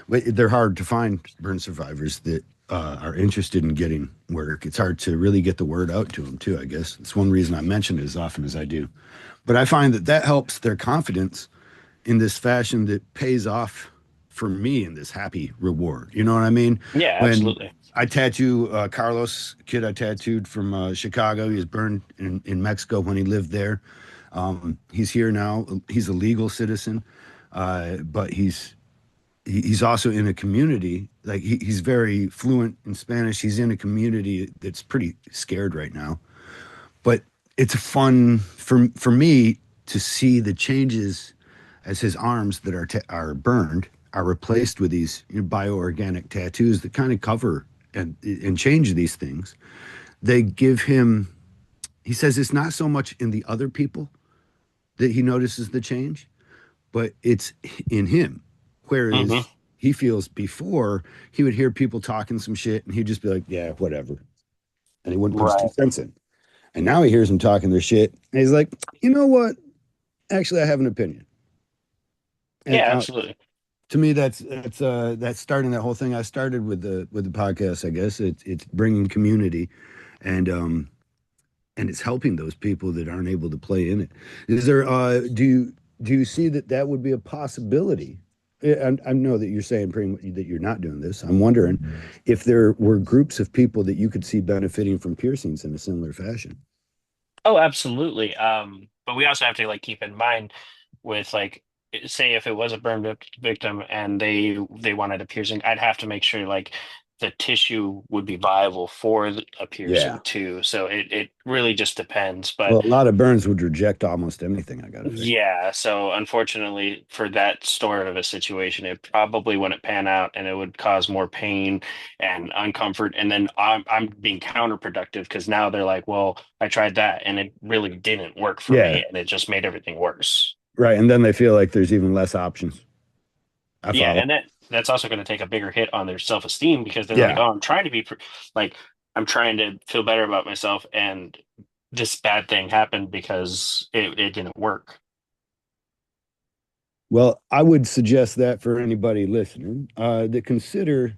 A: they're hard to find burn survivors that are interested in getting work. It's hard to really get the word out to them too, I guess. It's one reason I mention it as often as I do. But I find that that helps their confidence in this fashion that pays off for me in this happy reward. You know what I mean?
B: Yeah,
A: When
B: absolutely.
A: I tattoo Carlos, kid I tattooed from Chicago, he was burned in Mexico when he lived there. He's here now. He's a legal citizen, but he's also in a community like he's very fluent in Spanish. He's in a community that's pretty scared right now, but it's fun for me to see the changes as his arms that are burned are replaced with these bioorganic tattoos that kind of cover and change these things. They give him. He says it's not so much in the other people that he notices the change, but it's in him.
B: Hmm.
A: Whereas he feels before he would hear people talking some shit and he'd just be like, yeah, whatever. And he wouldn't put his two
B: Right.
A: cents in. And now he hears them talking their shit. And he's like, you know what? Actually, I have an opinion. And
B: Yeah, absolutely.
A: to me, that's starting that whole thing. I started with the podcast. I guess it's bringing community, and and it's helping those people that aren't able to play in it. Is there do you see that that would be a possibility? I know that you're saying pretty much that you're not doing this. I'm wondering if there were groups of people that you could see benefiting from piercings in a similar fashion.
B: Oh, absolutely. But we also have to like keep in mind with like say if it was a victim and they wanted a piercing, I'd have to make sure like the tissue would be viable for a
A: Yeah.
B: piercing too. So it really just depends. But
A: Well, a lot of burns would reject almost anything, I gotta think.
B: yeah, so unfortunately for that sort of a situation, it probably wouldn't pan out and it would cause more pain and uncomfort. And then I'm being counterproductive because now they're like, well, I tried that and it really didn't work for
A: Yeah,
B: me and it just made everything worse.
A: right. And then they feel like there's even less options. I
B: Yeah,
A: follow.
B: and that's also going to take a bigger hit on their self-esteem because they're like,
A: Yeah.
B: oh, I'm trying to like I'm trying to feel better about myself and this bad thing happened because it didn't work.
A: Well, I would suggest that for anybody listening, that consider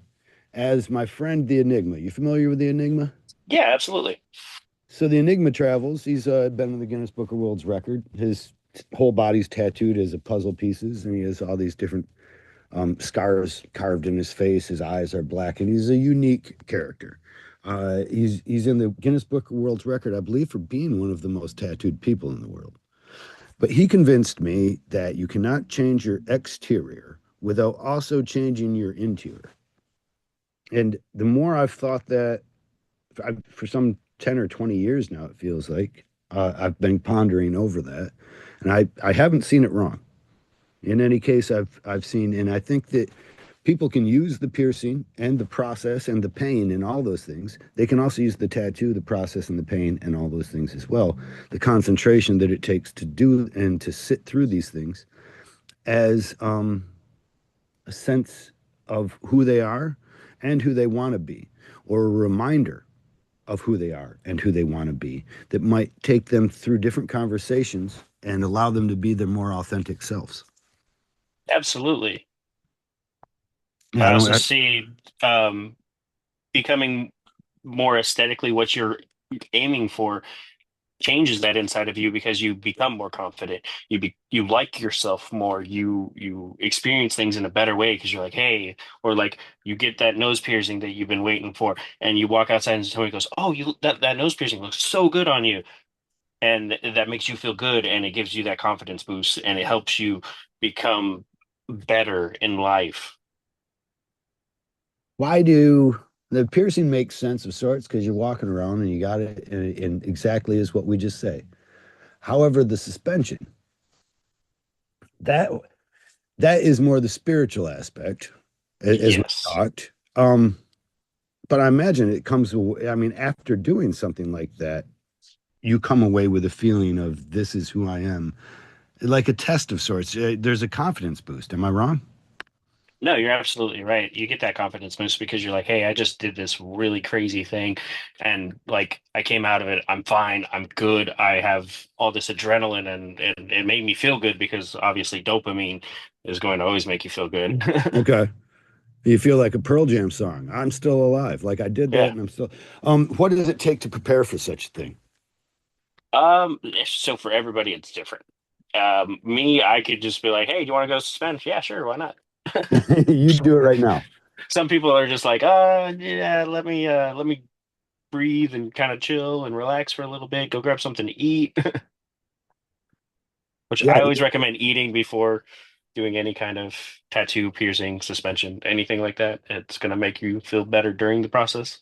A: as my friend the Enigma. You familiar with the Enigma?
B: Yeah, absolutely.
A: So the Enigma travels. He's been in the Guinness Book of World's Record. His whole body's tattooed as a puzzle pieces, and he has all these different scars carved in his face. His eyes are black, and he's a unique character. He's in the Guinness Book of World's Record, I believe, for being one of the most tattooed people in the world. But he convinced me that you cannot change your exterior without also changing your interior. And the more I've thought that for some 10 or 20 years now, it feels like I've been pondering over that. And I haven't seen it wrong. In any case, I've seen, and I think that people can use the piercing and the process and the pain and all those things. They can also use the tattoo, the process and the pain and all those things as well. The concentration that it takes to do and to sit through these things as a sense of who they are and who they want to be, or a reminder of who they are and who they want to be that might take them through different conversations and allow them to be their more authentic selves.
B: Absolutely.
A: Yeah,
B: I
A: I
B: also
A: don't.
B: see um, becoming more aesthetically what you're aiming for changes that inside of you because you become more confident. You like yourself more. You experience things in a better way because you're like, hey, or like you get that nose piercing that you've been waiting for, and you walk outside and somebody goes, oh, you that nose piercing looks so good on you, and that makes you feel good, and it gives you that confidence boost, and it helps you become better in life.
A: Why do the piercing makes sense of sorts because you're walking around and you got it in exactly as what we just say. However, the suspension that that is more the spiritual aspect, as we
B: Yes.
A: talked. But I imagine it comes. I mean, after doing something like that, you come away with a feeling of this is who I am, like a test of sorts. There's a confidence boost. Am I wrong?
B: No, you're absolutely right. You get that confidence boost because you're like, hey, I just did this really crazy thing and like I came out of it. I'm fine. I'm good. I have all this adrenaline and it made me feel good because obviously dopamine is going to always make you feel good.
A: Okay. You feel like a Pearl Jam song. I'm still alive. Like I did that
B: Yeah.
A: and I'm still what does it take to prepare for such a thing?
B: So for everybody it's different. Me, I could just be like, hey, do you want to go suspend? Yeah, sure, why not?
A: You do it right now.
B: Some people are just like, yeah, let me breathe and kind of chill and relax for a little bit, go grab something to eat, which
A: Yeah.
B: I always recommend eating before doing any kind of tattoo, piercing, suspension, anything like that. It's going to make you feel better during the process.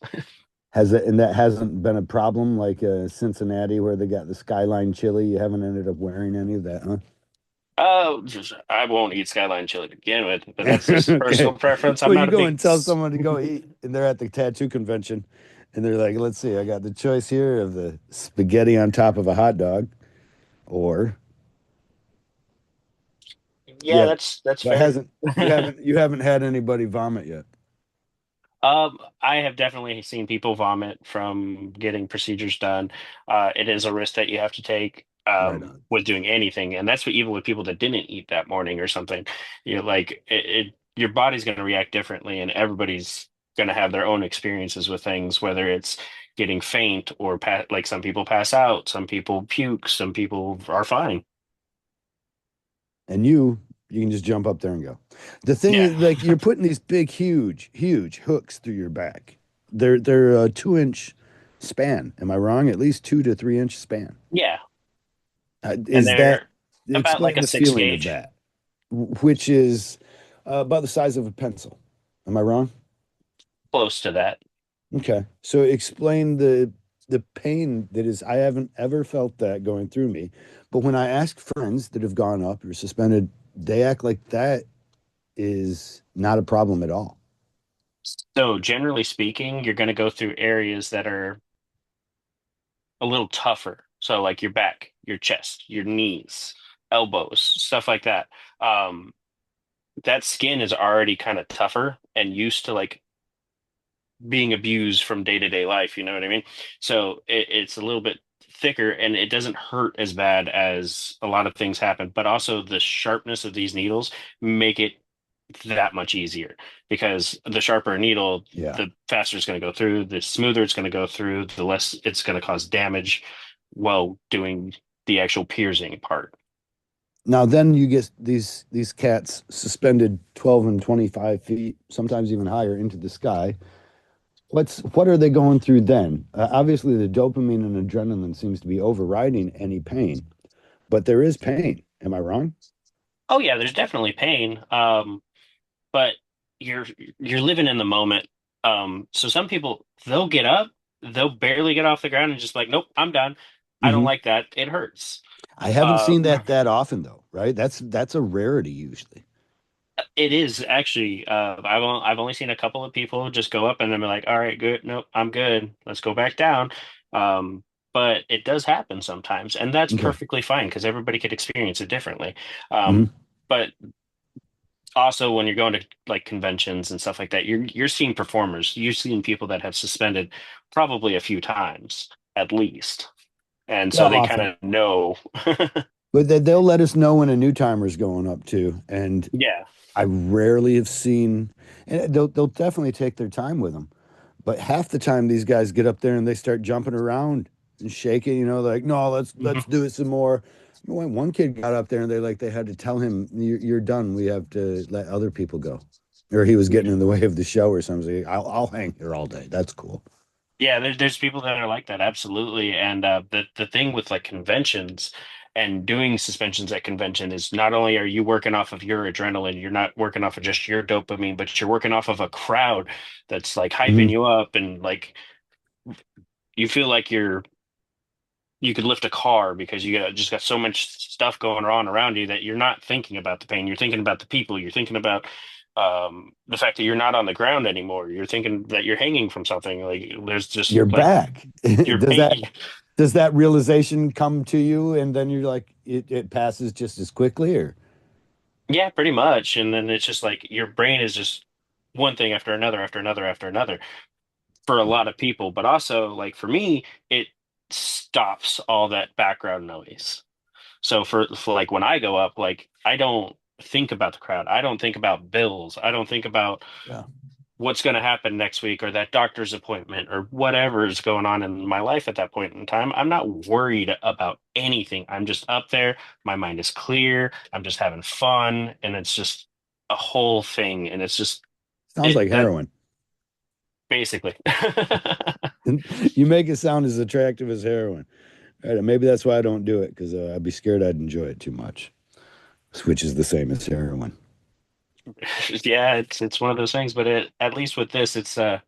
A: Has it, and that hasn't been a problem like Cincinnati where they got the Skyline chili. You haven't ended up wearing any of that, huh?
B: I won't eat skyline chili to begin with, but that's just
A: Okay.
B: personal preference. I'm
A: Well, you
B: not a
A: go
B: big
A: and tell someone to go eat, and they're at the tattoo convention, and they're like, let's see, I got the choice here of the spaghetti on top of a hot dog, or
B: yeah,
A: yeah,
B: that's
A: that
B: fair.
A: hasn't you haven't had anybody vomit yet.
B: I have definitely seen people vomit from getting procedures done. It is a risk that you have to take
A: Right on.
B: with doing anything, and that's what even with people that didn't eat that morning or something. You're like, your body's going to react differently, and everybody's going to have their own experiences with things, whether it's getting faint or like some people pass out, some people puke, some people are fine.
A: And you can just jump up there and go. The thing
B: Yeah,
A: is, like you're putting these big, huge hooks through your back. They're a 2 inch span. Am I wrong? At least 2 to 3 inch span.
B: yeah, and
A: Is that
B: they're about like
A: explain
B: a
A: the
B: six
A: feeling of
B: gauge,
A: that, which is about the size of a pencil. Am I wrong?
B: close to that.
A: Okay. So explain the pain that is I haven't ever felt that going through me. But when I ask friends that have gone up or suspended, they act like that is not a problem at all.
B: So generally speaking, you're going to go through areas that are a little tougher. So like your back, your chest, your knees, elbows, stuff like that. Um, that skin is already kind of tougher and used to like being abused from day to day life. You know what I mean? So it's a little bit thicker and it doesn't hurt as bad as a lot of things happen. But also the sharpness of these needles make it that much easier because the sharper a needle,
A: Yeah.
B: the faster it's going to go through, the smoother it's going to go through, the less it's going to cause damage while doing the actual piercing part.
A: Now then you get these cats suspended 12 and 25 feet, sometimes even higher into the sky. What are they going through then? Obviously the dopamine and adrenaline seems to be overriding any pain, but there is pain. Am I wrong?
B: Oh yeah, there's definitely pain. But you're you're living in the moment. So some people they'll get up, they'll barely get off the ground and just like, nope, I'm done. I don't
A: Hmm.
B: like that. It hurts.
A: I haven't seen
B: Um,
A: that often though, right? That's a rarity usually.
B: it is actually. I've only seen a couple of people just go up and then be like, all right, good, nope, I'm good. Let's go back down. Um, but it does happen sometimes, and that's
A: Okay.
B: perfectly fine because everybody could experience it differently.
A: Hmm.
B: But also when you're going to like conventions and stuff like that, you're seeing performers, you're seeing people that have suspended probably a few times at least, and
A: Yeah,
B: so they kind
A: often.
B: of know.
A: But they'll let us know when a new timer's going up too. And
B: Yeah.
A: I rarely have seen, and they'll definitely take their time with them. But half the time, these guys get up there and they start jumping around and shaking. Like no, let's
B: Mhm.
A: do it some more. When one kid got up there and they had to tell him you're done. We have to let other people go, or he was getting in the way of the show or something. Like, I'll hang here all day. That's cool.
B: Yeah, there's people that are like that, absolutely. And the thing with like conventions and doing suspensions at convention is not only are you working off of your adrenaline, you're not working off of just your dopamine, but you're working off of a crowd that's like hyping
A: Hmm.
B: you up and like you feel like you could lift a car because just got so much stuff going on around you that you're not thinking about the pain. You're thinking about the people. You're thinking about the fact that you're not on the ground anymore. You're thinking that you're hanging from something. Like there's just
A: You're
B: like
A: back.
B: you're
A: Does that realization come to you, and then you're like it passes just as quickly, or
B: Yeah, pretty much. And then it's just like your brain is just one thing after another, after another, after another for a lot of people. But also, like for me, it stops all that background noise. So for like when I go up, like I don't think about the crowd. I don't think about bills. I don't think about
C: Yeah.
B: what's going to happen next week or that doctor's appointment or whatever is going on in my life at that point in time. I'm not worried about anything. I'm just up there. My mind is clear. I'm just having fun. And it's just a whole thing. And it's just
C: Sounds like
B: that
C: heroin.
B: basically.
C: You make it sound as attractive as heroin. All right, maybe that's why I don't do it because I'd be scared I'd enjoy it too much, which is the same as heroin.
B: Yeah, it's one of those things, but at least with this, it's a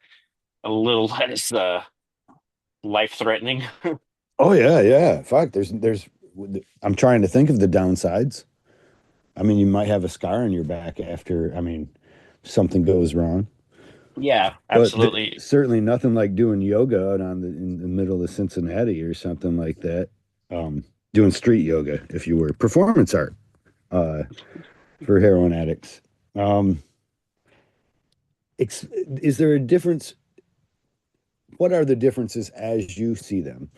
B: little less life-threatening.
C: Oh yeah, yeah. Fuck, there's I'm trying to think of the downsides. I mean, you might have a scar on your back after, I mean, something goes wrong.
B: Yeah,
C: But
B: absolutely.
C: certainly nothing like doing yoga out on in the middle of Cincinnati or something like that. Um, doing street yoga, if you were, performance art uh, for heroin addicts. Um, is there a difference? What are the differences as you see them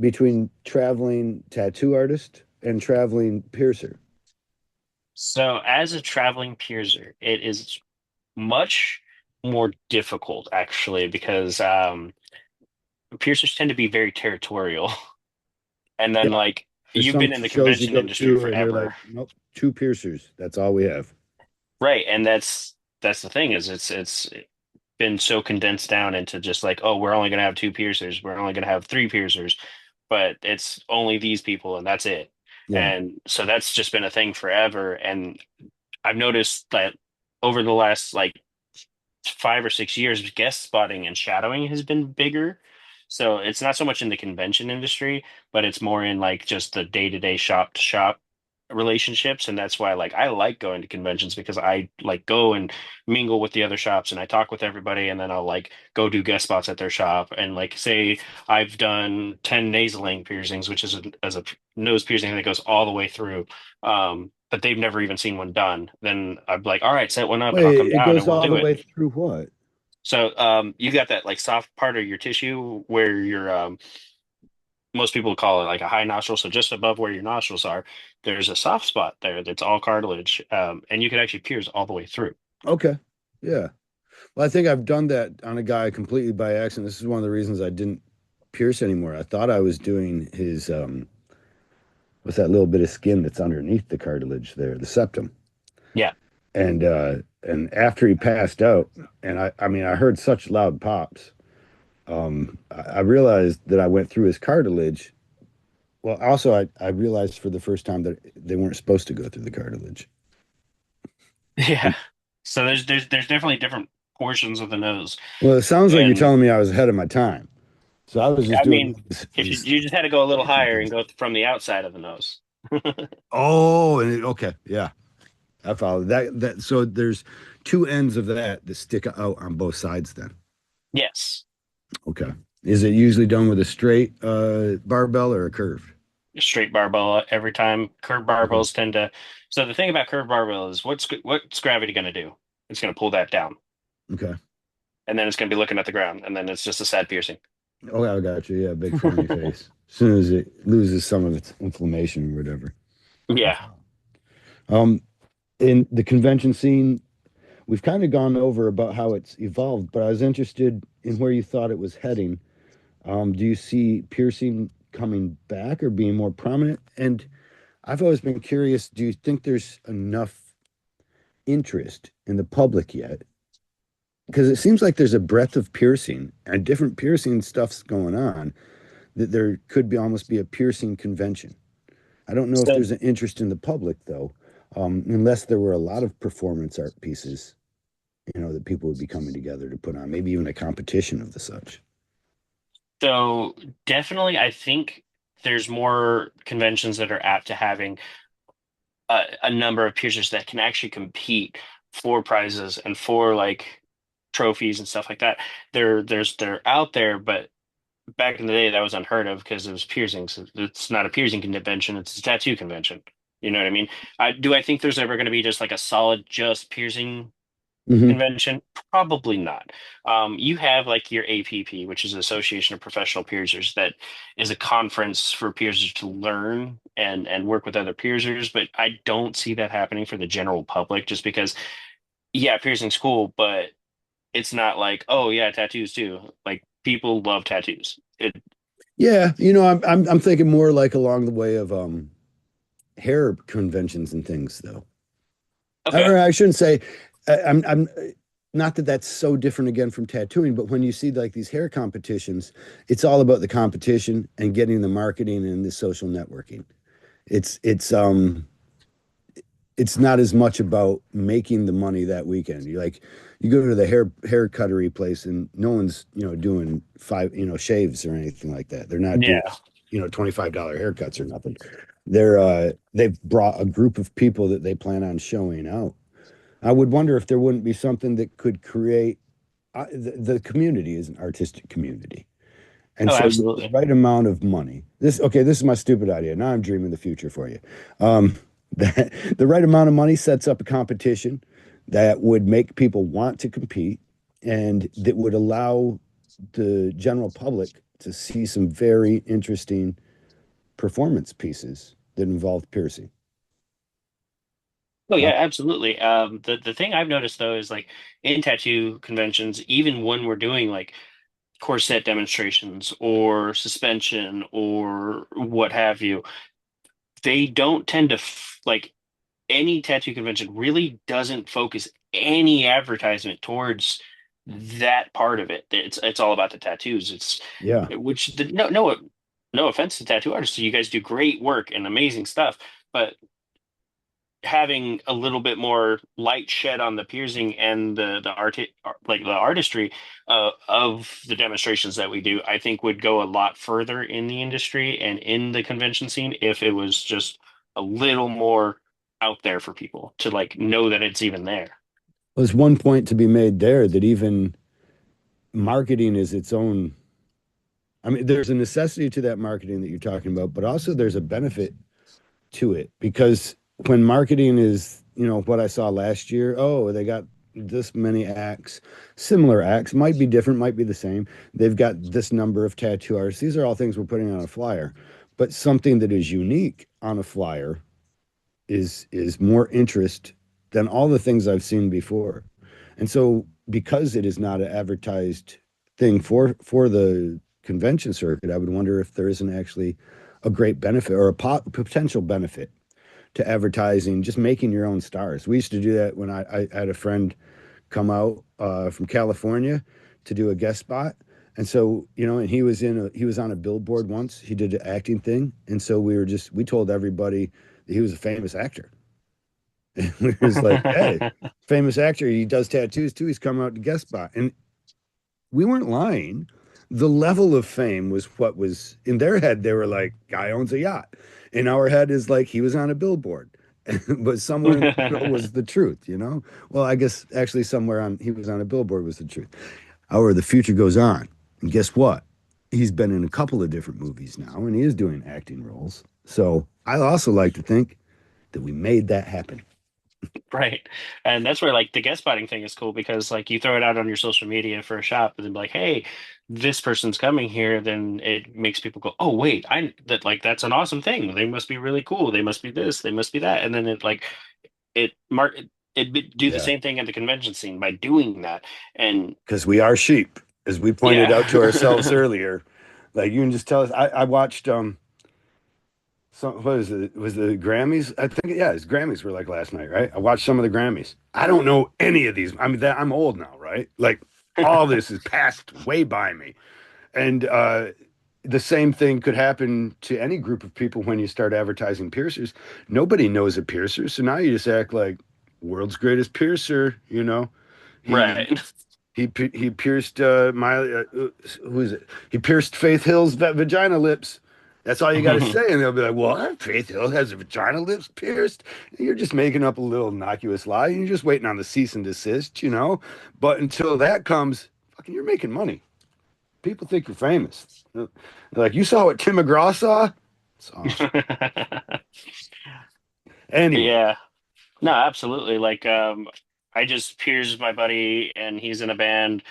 C: between traveling tattoo artist and traveling piercer?
B: So as a traveling piercer, it is much more difficult actually because piercers tend to be very territorial. And then
C: Yeah,
B: like
C: there's
B: you've
C: some
B: been in the
C: shows you
B: convention
C: go
B: industry
C: to and they're like,
B: forever.
C: nope, two piercers. That's all we have.
B: Right. And that's the thing is it's been so condensed down into just like, oh, we're only gonna have two piercers, we're only gonna have three piercers, but it's only these people and that's it.
C: Yeah.
B: And so that's just been a thing forever. And I've noticed that over the last like 5 or 6 years, guest spotting and shadowing has been bigger. So it's not so much in the convention industry, but it's more in like just the day-to-day shop to shop relationships. And that's why like I like going to conventions because I like go and mingle with the other shops and I talk with everybody and then I'll like go do guest spots at their shop and like say I've done 10 nasaling piercings, which is as a nose piercing that goes all the way through. But they've never even seen one done. Then I'm like, all right, set one up and I'll come
C: Wait, it
B: down and
C: goes
B: we'll
C: all
B: do
C: the
B: it.
C: way through what?
B: So you got that like soft part of your tissue where your most people call it like a high nostril. So just above where your nostrils are, there's a soft spot there that's all cartilage, and you can actually pierce all the way through.
C: Okay. Yeah. Well, I think I've done that on a guy completely by accident. This is one of the reasons I didn't pierce anymore. I thought I was doing his what's that little bit of skin that's underneath the cartilage there, the septum.
B: Yeah.
C: And after he passed out, and I mean I heard such loud pops. I realized that I went through his cartilage. Well, also I realized for the first time that they weren't supposed to go through the cartilage.
B: Yeah. So there's definitely different portions of the nose,
C: Well, it sounds like you're
B: and
C: telling me I was ahead of my time. So I was just
B: I
C: doing
B: mean, if
C: his
B: you just had to go a little
C: piercing
B: higher and
C: things.
B: go from the outside of the nose.
C: Oh, okay, yeah, I follow that. So there's two ends of that stick out on both sides. Then
B: Yes.
C: okay, is it usually done with a straight barbell or a curved?
B: Straight barbell every time. Curved
C: Okay,
B: barbells tend to. So the thing about curved barbell is what's gravity going to do? It's going to pull that down,
C: okay.
B: and then it's going to be looking at the ground, and then it's just a sad piercing.
C: Oh, I got you. Yeah, big frowny face. As soon as it loses some of its inflammation or whatever.
B: Yeah.
C: Um, in the convention scene, we've kind of gone over about how it's evolved, but I was interested in where you thought it was heading. Do you see piercing coming back or being more prominent? And I've always been curious, do you think there's enough interest in the public yet? Because it seems like there's a breadth of piercing and different piercing stuff's going on that there could be almost be a piercing convention. I don't know if
B: So
C: there's an interest in the public though, unless there were a lot of performance art pieces, that people would be coming together to put on, maybe even a competition of the such.
B: so definitely, I think there's more conventions that are apt to having a number of piercers that can actually compete for prizes and for like trophies and stuff like that. They're out there, but back in the day that was unheard of because it was piercings. It's not a piercing convention, it's a tattoo convention. You know what I mean? I think there's ever going to be just like a solid just piercing
C: Hmm.
B: convention? Probably not. You have like your APP, which is Association of Professional Piercers, that is a conference for piercers to learn and work with other piercers, but I don't see that happening for the general public just because, yeah, piercing's cool, but it's not like, oh yeah, tattoos too. Like people love tattoos.
C: Yeah, you know, I'm thinking more like along the way of hair conventions and things, though.
B: Okay.
C: Or I shouldn't say, I'm not that that's so different again from tattooing, but when you see like these hair competitions, it's all about the competition and getting the marketing and the social networking. It's it's um it's not as much about making the money that weekend. You like you go to the hair cuttery place and no one's, doing five, shaves or anything like that. They're not doing,
B: Yeah.
C: $25 haircuts or nothing. They've brought a group of people that they plan on showing out. I would wonder if there wouldn't be something that could create the community is an artistic community. And
B: Oh,
C: so with the
B: absolutely.
C: right amount of money, this is my stupid idea. Now I'm dreaming the future for you. Um, the right amount of money sets up a competition that would make people want to compete and that would allow the general public to see some very interesting performance pieces that involve piercing.
B: Oh
C: Uh,
B: yeah, absolutely. The thing I've noticed though is like in tattoo conventions, even when we're doing like corset demonstrations or suspension or what have you, they don't tend to like any tattoo convention really doesn't focus any advertisement towards that part of it. It's all about the tattoos. It's
C: yeah.
B: which the, no offense to tattoo artists, you guys do great work and amazing stuff, but having a little bit more light shed on the piercing and the art like the artistry of the demonstrations that we do, I think would go a lot further in the industry and in the convention scene if it was just a little more out there for people to like know that it's even there.
C: There's one point to be made there that even marketing is its own. I mean, there's a necessity to that marketing that you're talking about, but also there's a benefit to it because when marketing is, what I saw last year, oh, they got this many acts, similar acts, might be different, might be the same. They've got this number of tattoo artists. These are all things we're putting on a flyer, but something that is unique on a flyer is more interest than all the things I've seen before. And so because it is not an advertised thing for the convention circuit, I would wonder if there isn't actually a great benefit or a potential benefit to advertising, just making your own stars. We used to do that when I had a friend come out from California to do a guest spot. And so, and he was on a billboard once. He did an acting thing. And so we told everybody that he was a famous actor. And we was like, hey, famous actor. He does tattoos too. He's come out to guest spot. And we weren't lying. The level of fame was what was in their head. They were like, guy owns a yacht. In our head is like he was on a billboard. But somewhere in the middle was the truth. Well, I guess actually somewhere on he was on a billboard was the truth. However, the future goes on. And guess what? He's been in a couple of different movies now and he is doing acting roles. So I also like to think that we made that happen.
B: Right. And that's where like the guest spotting thing is cool because like you throw it out on your social media for a shop and then be like, hey, this person's coming here, then it makes people go, oh wait, I that like that's an awesome thing. They must be really cool. They must be this, they must be that. And then it like it mark do the
C: Yeah.
B: same thing at the convention scene by doing that. And
C: Because we are sheep, as we pointed out to ourselves
B: yeah.
C: earlier. Like you can just tell us. I watched what is it? Was the Grammys? I think his Grammys were like last night, right? I watched some of the Grammys. I don't know any of these. I mean, I'm old now, right? Like all this is passed way by me, and the same thing could happen to any group of people when you start advertising piercers. Nobody knows a piercer, so now you just act like world's greatest piercer. He
B: Right.
C: he pierced who is it? He pierced Faith Hill's vagina lips. That's all you got to say, and they'll be like, "What? Faith Hill has her vagina lips pierced?" And you're just making up a little innocuous lie. You're just waiting on the cease and desist. But until that comes, fucking, you're making money. People think you're famous. They're like, you saw what Tim McGraw saw? It's awesome.
A: Anyway,
B: Yeah. No, absolutely. Like, I just peers my buddy, and he's in a band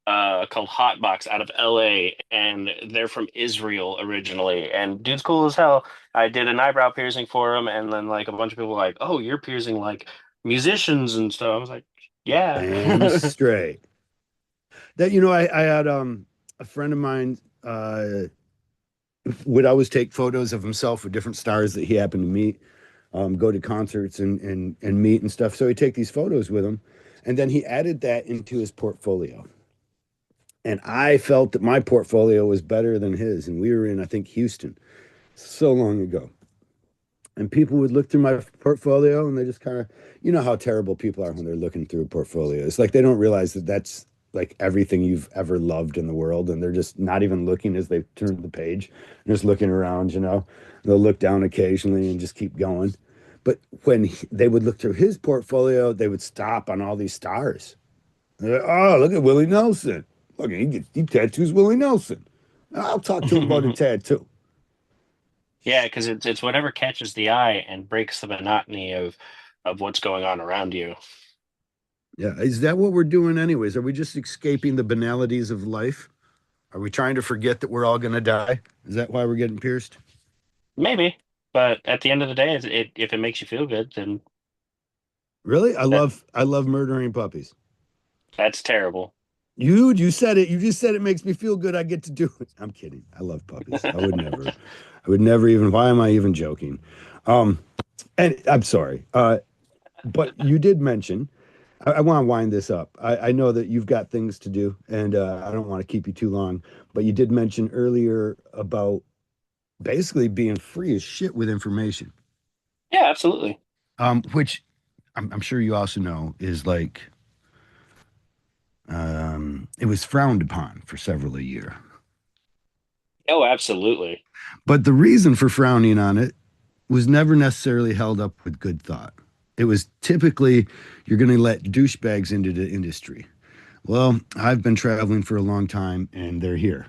B: called Hotbox out of LA, and they're from Israel originally. And dude's cool as hell. I did an eyebrow piercing for him, and then like a bunch of people were like, "Oh, you're piercing like musicians and stuff." I was like, "Yeah."
A: damn straight. That I had a friend of mine would always take photos of himself with different stars that he happened to meet, go to concerts and meet and stuff. So he'd take these photos with him, and then he added that into his portfolio. And I felt that my portfolio was better than his. And we were in, I think, Houston so long ago. And people would look through my portfolio and they just kind of, you know how terrible people are when they're looking through a portfolio. It's like they don't realize that that's like everything you've ever loved in the world. And they're just not even looking as they turn the page, they're just looking around, you know. They'll look down occasionally and just keep going. But when they would look through his portfolio, they would stop on all these stars. They're like, oh, look at Willie Nelson. Look, he tattoos Willie Nelson. I'll talk to him about a tattoo.
B: Yeah, because it's whatever catches the eye and breaks the monotony of what's going on around you.
A: Yeah. Is that what we're doing, anyways? Are we just escaping the banalities of life? Are we trying to forget that we're all going to die? Is that why we're getting pierced?
B: Maybe, but at the end of the day, if it makes you feel good, then
A: Really?
B: that
A: I love murdering puppies.
B: that's terrible.
A: You said it. You just said it makes me feel good. I get to do it. I'm kidding. I love puppies. I would never even, why am I even joking? Um, and I'm sorry. But you did mention, I want to wind this up. I know that you've got things to do, and I don't want to keep you too long. But you did mention earlier about basically being free as shit with information,
B: Yeah, absolutely.
A: which I'm sure you also know is like it was frowned upon for several a year.
B: Oh, absolutely.
A: But the reason for frowning on it was never necessarily held up with good thought. It was typically you're going to let douchebags into the industry. Well, I've been traveling for a long time and they're here.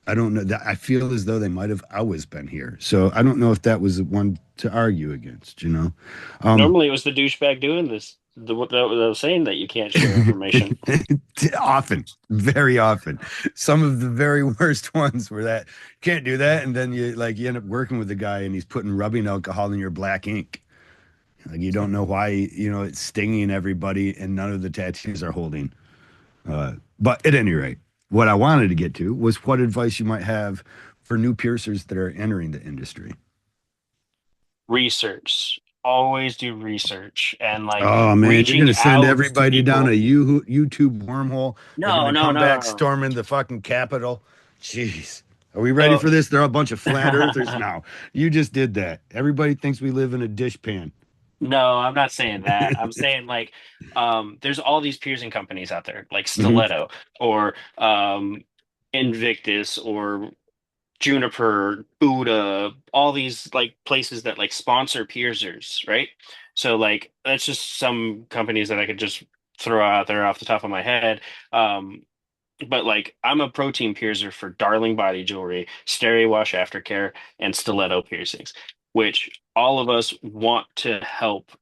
A: I don't know that I feel as though they might have always been here. So I don't know if that was one to argue against, you know. Um,
B: Normally, it was the douchebag doing this. What that was saying that you can't share information.
A: often, very often. Some of the very worst ones were that can't do that. And then you end up working with the guy and he's putting rubbing alcohol in your black ink. Like you don't know why, it's stinging everybody and none of the tattoos are holding. But at any rate, what I wanted to get to was what advice you might have for new piercers that are entering the industry.
B: Research. Always do research and like
A: Oh man, you're
B: reaching
A: gonna send
B: out to
A: everybody down a
B: people.
A: YouTube wormhole. They're
B: No,
A: gonna
B: no,
A: come back
B: no.
A: storming the fucking Capitol. Jeez. Are we ready
B: So
A: for this? They're a bunch of flat earthers now. You just did that. Everybody thinks we live in a dish pan.
B: no, I'm not saying that. I'm saying like there's all these piercing companies out there, like
A: Hmm.
B: Stiletto or Invictus or Juniper, Buddha, all these like places that like sponsor piercers, right? So like that's just some companies that I could just throw out there off the top of my head. Um, but like I'm a protein piercer for Darling Body Jewelry, Stereo Wash Aftercare, and Stiletto Piercings, which all of us want to help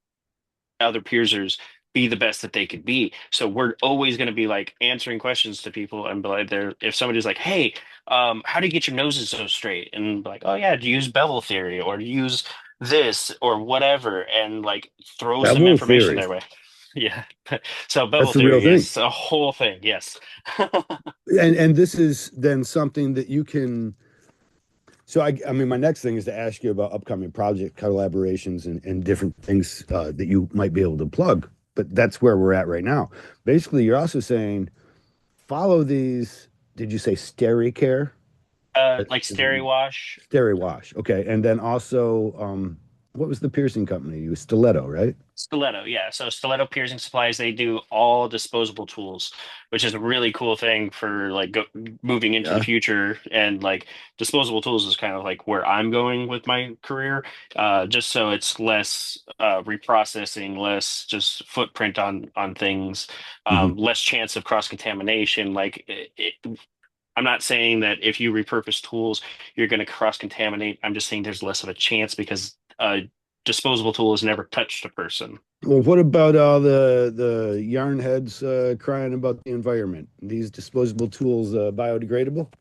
B: other piercers be the best that they could be. So we're always going to be like answering questions to people and be like, there, if somebody's like, "Hey, how do you get your noses so straight?" And be like, "Oh yeah, do you use bevel theory or do you use this or whatever?" And like throw some
A: Bevel
B: information
A: theory.
B: their way. Yeah. So bevel
A: That's the real
B: theory
A: thing.
B: is a whole thing. Yes.
A: And this is then something that you can. So I mean, my next thing is to ask you about upcoming project collaborations and different things that you might be able to plug. But that's where we're at right now. Basically, you're also saying follow these. Did you say Stericare?
B: Like
A: Is it
B: Stereo Wash.
A: Wash? Okay, and then also, what was the piercing company? You Stiletto, right?
B: Stiletto, yeah. So Stiletto Piercing Supplies, they do all disposable tools, which is a really cool thing for like moving into the
A: Yeah.
B: future. And like disposable tools is kind of like where I'm going with my career, just so it's less reprocessing, less just footprint on things,
A: Hmm.
B: less chance of cross contamination. Like I'm not saying that if you repurpose tools, you're going to cross contaminate. I'm just saying there's less of a chance because disposable tool has never touched a person.
C: Well, what about all the yarn heads crying about the environment? These disposable tools biodegradable?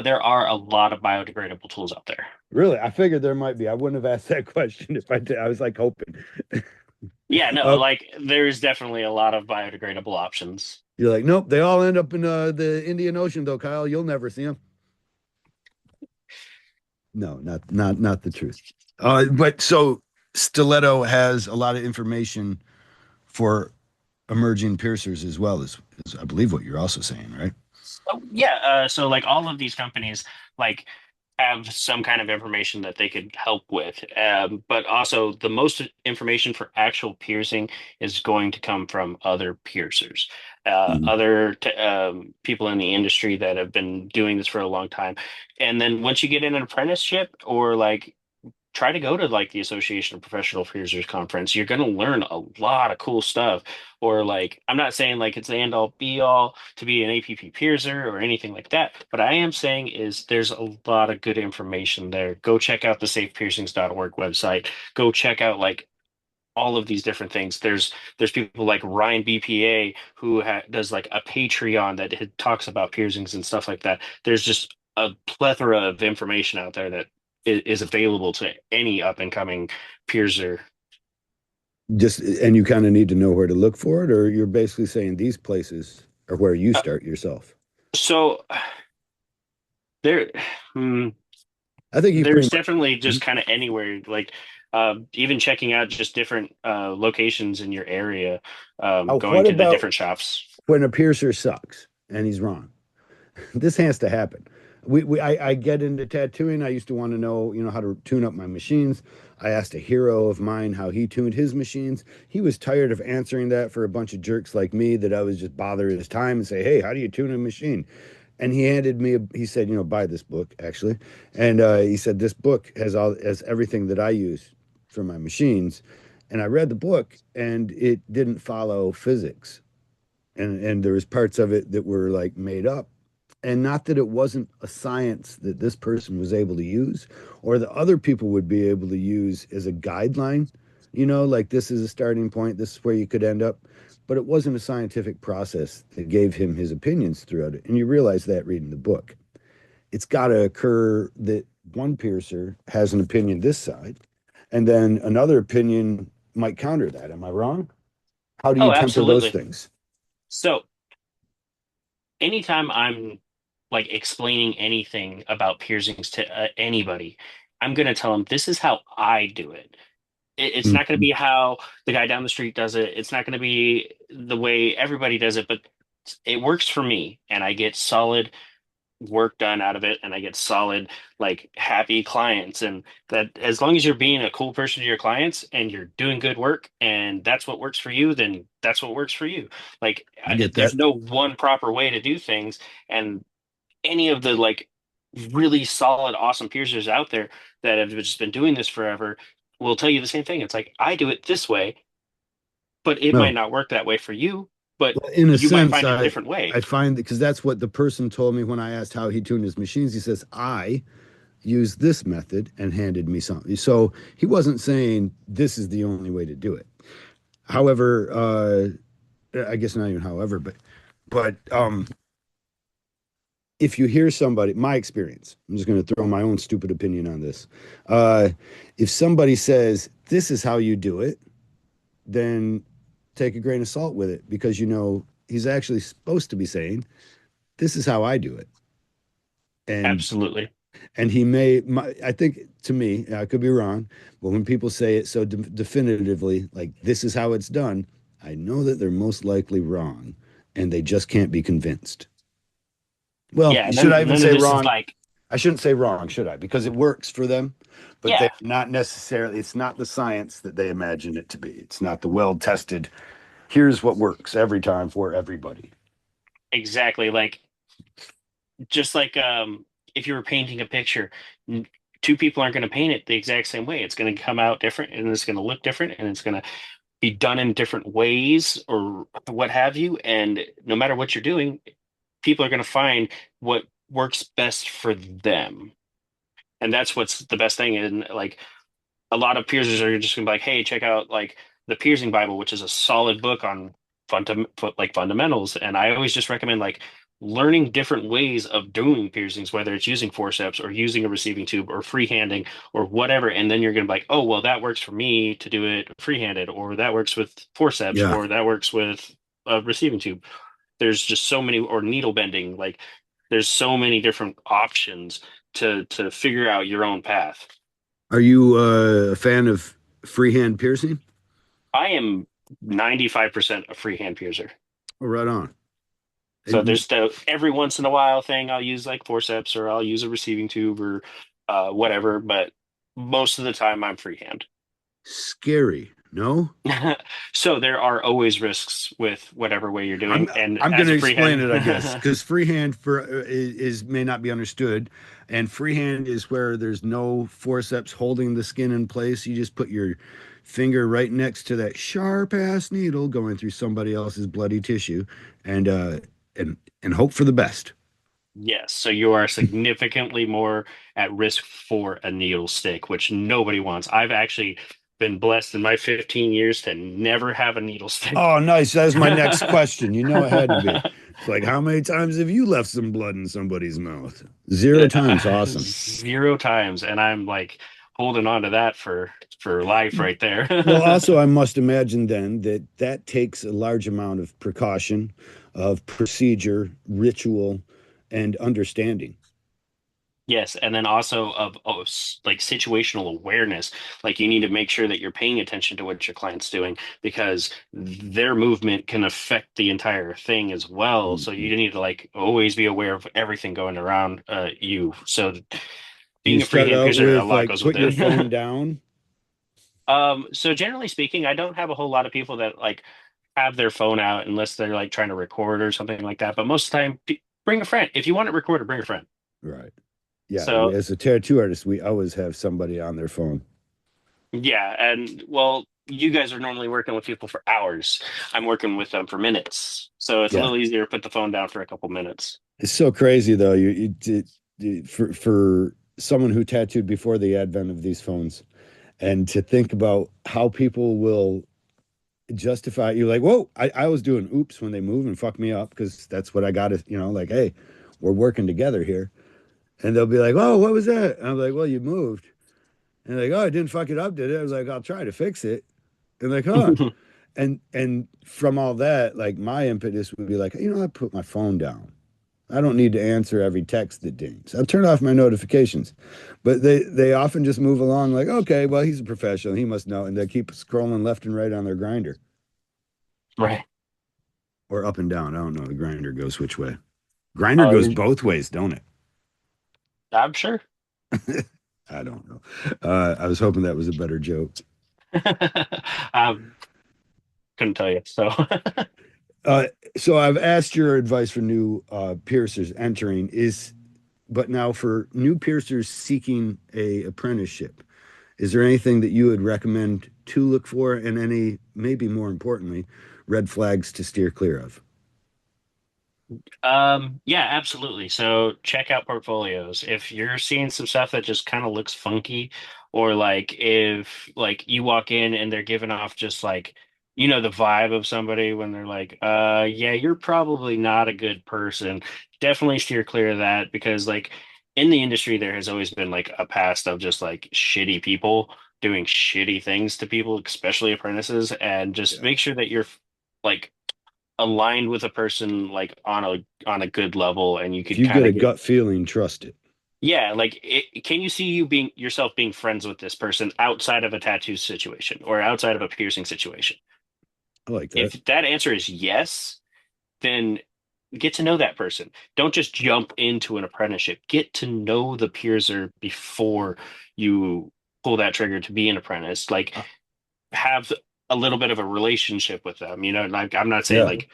B: There are a lot of biodegradable tools out there.
C: Really? I figured there might be. I wouldn't have asked that question if I did. I was like hoping.
B: Yeah, no,
C: Uh,
B: like there's definitely a lot of biodegradable options.
C: you're like, nope, they all end up in the Indian Ocean, though, Kyle. You'll never see them. No, not the truth. But so Stiletto has a lot of information for emerging piercers as well as I believe what you're also saying, right?
B: Oh, yeah, so like all of these companies like have some kind of information that they could help with. But also the most information for actual piercing is going to come from other piercers,
C: Mhm.
B: other people in the industry that have been doing this for a long time. And then once you get in an apprenticeship or like try to go to like the Association of Professional Piercers conference. You're going to learn a lot of cool stuff. Or like, I'm not saying like it's the end all be all to be an APP piercer or anything like that. But I am saying is there's a lot of good information there. Go check out the safepiercings.org website. Go check out like all of these different things. There's people like Ryan BPA who does like a Patreon that talks about piercings and stuff like that. There's just a plethora of information out there that is available to any up and coming piercer.
C: Just and you kind of need to know where to look for it, or you're basically saying these places are where you
B: Uh,
C: start yourself.
B: so there, hmm,
C: I think you
B: there's
C: pretty
B: definitely
C: much.
B: just kind of anywhere like even checking out just different locations in your area, going
C: What
B: to the
C: about
B: different shops.
C: when a piercer sucks and he's wrong? This has to happen. I get into tattooing. I used to want to know, how to tune up my machines. I asked a hero of mine how he tuned his machines. He was tired of answering that for a bunch of jerks like me that I was just bother his time and say, hey, how do you tune a machine? And he handed me he said, buy this book actually. And he said, this book has everything that I use for my machines. And I read the book and it didn't follow physics. And there was parts of it that were like made up, and not that it wasn't a science that this person was able to use or that other people would be able to use as a guideline, like this is a starting point, this is where you could end up, but it wasn't a scientific process that gave him his opinions throughout it. And you realize that reading the book. It's got to occur that one piercer has an opinion this side and then another opinion might counter that. Am I wrong? How do you
B: Oh,
C: temper those
B: absolutely.
C: things?
B: So anytime I'm like explaining anything about piercings to anybody, I'm going to tell them this is how I do it. It's not going to
C: Mhm.
B: be how the guy down the street does it. It's not going to be the way everybody does it, but it works for me, and I get solid work done out of it, and I get solid, like happy clients. And that as long as you're being a cool person to your clients and you're doing good work, and that's what works for you, then that's what works for you. Like
C: I get
B: there's
C: that.
B: no one proper way to do things, and any of the like really solid, awesome piercers out there that have just been doing this forever will tell you the same thing. It's like, I do it this way, but it might
C: No.
B: not work that way for you, but
C: Well, in a
B: you might
C: sense,
B: find a
C: I
B: different way.
C: I find because that's what the person told me when I asked how he tuned his machines. He says, I use this method and handed me something. So he wasn't saying this is the only way to do it. However, I guess not even however, but if you hear somebody, my experience, I'm just going to throw my own stupid opinion on this. Uh, if somebody says this is how you do it, then take a grain of salt with it because he's actually supposed to be saying this is how I do it. And
B: Absolutely.
C: he I think to me, I could be wrong, but when people say it so definitively, like this is how it's done, I know that they're most likely wrong and they just can't be convinced. Well,
B: Yeah,
C: should I even
B: none of
C: say
B: this is
C: wrong?
B: like,
C: I shouldn't say wrong, should I? Because it works for them, but they're
B: yeah,
C: not necessarily, it's not the science that they imagine it to be. It's not the well tested, here's what works every time for everybody.
B: exactly. Like, just like if you were painting a picture, n- two people aren't going to paint it the exact same way. It's going to come out different, and it's going to look different, and it's going to be done in different ways or what have you. And no matter what you're doing, people are going to find what works best for them. And that's what's the best thing. And like a lot of piercers are just gonna be like, hey, check out like the Piercing Bible, which is a solid book on fundamentals. And I always just recommend like learning different ways of doing piercings, whether it's using forceps or using a receiving tube or freehanding or whatever. And then you're gonna be like, oh, well, that works for me to do it freehanded, or that works with forceps,
A: Yeah.
B: or that works with a receiving tube. There's just so many, or needle bending, like there's so many different options to figure out your own path.
A: Are you a fan of freehand piercing?
B: I am 95% a freehand piercer.
A: Oh, right on.
B: So
A: And
B: there's the every once in a while thing I'll use like forceps or I'll use a receiving tube or whatever, but most of the time I'm freehand.
A: scary, no?
B: So there are always risks with whatever way you're
A: I'm
B: doing. And
A: I'm going
B: as
A: to
B: a
A: explain
B: freehand,
A: it, I guess, because freehand for is may not be understood, and freehand is where there's no forceps holding the skin in place. You just put your finger right next to that sharp ass needle going through somebody else's bloody tissue, and and hope for the best.
B: yes, so you are significantly more at risk for a needle stick, which nobody wants. I've actually been blessed in my 15 years to never have a needle stick.
A: Oh, nice. That was my next question. You know it had to be. It's like, how many times have you left some blood in somebody's mouth? Zero times. Awesome.
B: 0 times, and I'm like holding on to that for life right there.
A: Well, also, I must imagine then that that takes a large amount of precaution, of procedure, ritual, and understanding.
B: Yes, and then also like situational awareness. Like you need to make sure that you're paying attention to what your client's doing because their movement can affect the entire thing as well. So
A: Mhm.
B: you need to like always be aware of everything going around you. So
A: You
B: being a
A: start
B: freehand
A: out
B: piercer, a
A: with
B: lot
A: like,
B: goes with
A: put your phone
B: it.
A: down.
B: So generally speaking, I don't have a whole lot of people that like have their phone out unless they're like trying to record or something like that. But most of the time, bring a friend. If you want it recorded, bring a friend.
A: Right. Yeah.
B: So
A: As a tattoo artist, we always have somebody on their phone.
B: yeah, and well, you guys are normally working with people for hours. I'm working with them for minutes. So it's a
A: Yeah.
B: little easier to put the phone down for a couple minutes.
A: It's so crazy though. For someone who tattooed before the advent of these phones, and to think about how people will justify you like, whoa, I was doing oops when they move and fuck me up because that's what I got to, like, hey, we're working together here. And they'll be like, oh, what was that? And I'm like, well, you moved. And they're like, oh, I didn't fuck it up, did it? I was like, I'll try to fix it. And like, huh. And from all that, like my impetus would be like, I put my phone down. I don't need to answer every text that dings. I'll turn off my notifications. But they often just move along like, okay, well, he's a professional. He must know. And they keep scrolling left and right on their grinder
B: Right.
A: or up and down. I don't know. The grinder goes which way. Grinder
B: Oh,
A: goes both ways, don't it?
B: I'm sure.
A: I don't know. I was hoping that was a better joke.
B: Um, couldn't tell you. So
A: Uh, so I've asked your advice for new piercers entering but now for new piercers seeking a apprenticeship, is there anything that you would recommend to look for and any, maybe more importantly, red flags to steer clear of?
B: Yeah, absolutely. So check out portfolios. If you're seeing some stuff that just kind of looks funky, or like if like you walk in and they're giving off just like, the vibe of somebody when they're like, yeah, you're probably not a good person. Definitely steer clear of that because like in the industry there has always been like a past of just like shitty people doing shitty things to people, especially apprentices, and just
A: Yeah.
B: make sure that you're like aligned with a person like on a good level and you
A: If
B: could
A: you
B: kind
A: get a
B: of get
A: gut feeling, trust it.
B: yeah like can you see you being yourself being friends with this person outside of a tattoo situation or outside of a piercing situation?
A: I like that.
B: If that answer is yes, then get to know that person. Don't just jump into an apprenticeship. Get to know the piercer before you pull that trigger to be an apprentice. Like
A: Uh,
B: have a little bit of a relationship with them, like I'm not saying
A: yeah.
B: like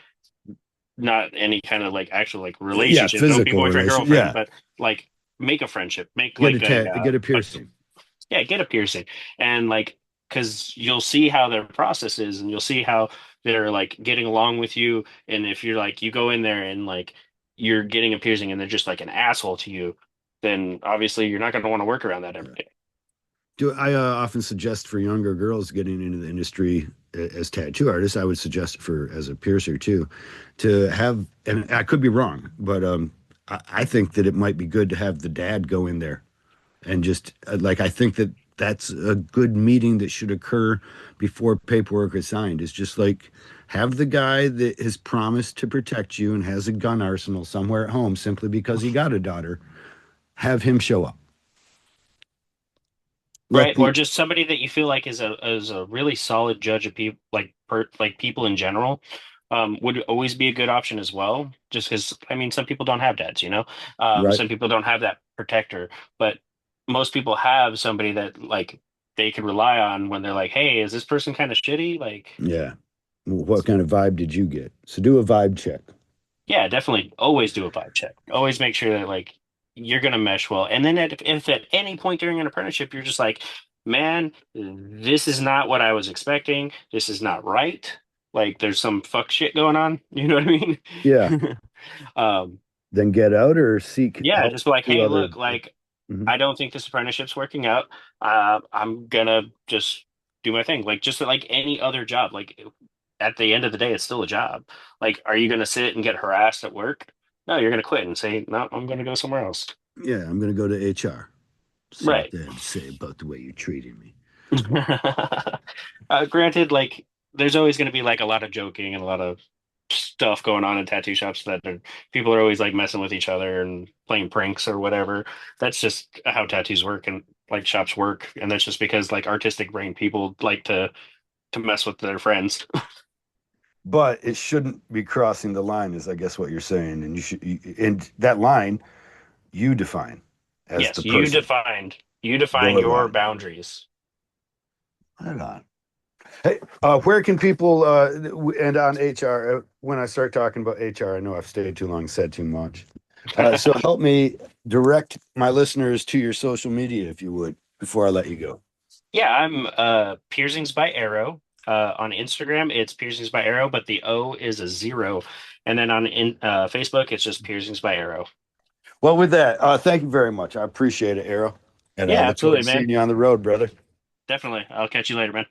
B: not any kind of like actual like
A: Yeah.
B: relationship. Don't be
A: Physical
B: boyfriend
A: relation.
B: girlfriend,
A: Yeah.
B: but like make a friendship, make like
A: Get a
B: a
A: piercing.
B: yeah, get a piercing, and like because you'll see how their process is, and you'll see how they're like getting along with you. And if you're like you go in there and like you're getting a piercing and they're just like an asshole to you, then obviously you're not going to want to work around that every day.
A: Do I often suggest for younger girls getting into the industry as tattoo artists? I would suggest for as a piercer too, to have, and I could be wrong, but I think that it might be good to have the dad go in there and just like I think that that's a good meeting that should occur before paperwork is signed. It's just like have the guy that has promised to protect you and has a gun arsenal somewhere at home simply because he got a daughter. Have him show up. Let
B: Right, or
A: the
B: just somebody that you feel like is a really solid judge of people, like people in general, would always be a good option as well. Just because, I mean, some people don't have dads, you know,
A: right.
B: some people don't have that protector, but most people have somebody that like they can rely on when they're like, "Hey, is this person kind of shitty?" Like,
A: Yeah. What kind of vibe did you get? So do a vibe check.
B: yeah, definitely always do a vibe check. Always make sure that like you're gonna mesh well. And then if at any point during an apprenticeship you're just like, man, this is not what I was expecting. This is not right. Like there's some fuck shit going on. You know what I mean?
A: Yeah.
B: Um,
A: Then get out or seek
B: yeah,
A: help
B: just be like,
A: through
B: hey,
A: other.
B: look, like
A: Mhm.
B: I don't think this apprenticeship's working out. I'm gonna just do my thing, like just like any other job. Like at the end of the day, it's still a job. Like, are you gonna sit and get harassed at work? No, you're gonna quit and say, no, I'm gonna go somewhere else.
A: Yeah, I'm gonna go to HR. See what
B: Right.
A: they have to say about the way you treated me.
B: Granted, like there's always gonna be like a lot of joking and a lot of stuff going on in tattoo shops people are always like messing with each other and playing pranks or whatever. That's just how tattoos work and like shops work, and that's just because like artistic brain people like to mess with their friends.
A: But it shouldn't be crossing the line, is I guess what you're saying. And and that line you define as the
B: Yes,
A: person.
B: you define
A: Your
B: your
A: line.
B: boundaries.
A: Right on. Hey, where can people and on HR? When I start talking about HR, I know I've stayed too long, said too much. So help me direct my listeners to your social media, if you would, before I let you go.
B: Yeah, I'm Piercings by Arrow. On Instagram, it's Piercings by Arrow, but the O is a zero. And then on Facebook, it's just Piercings by Arrow.
A: Well, with that, thank you very much. I appreciate it, Arrow, and I
B: Yeah,
A: look forward
B: absolutely,
A: to
B: man.
A: seeing you on the road, brother.
B: Definitely. I'll catch you later, man.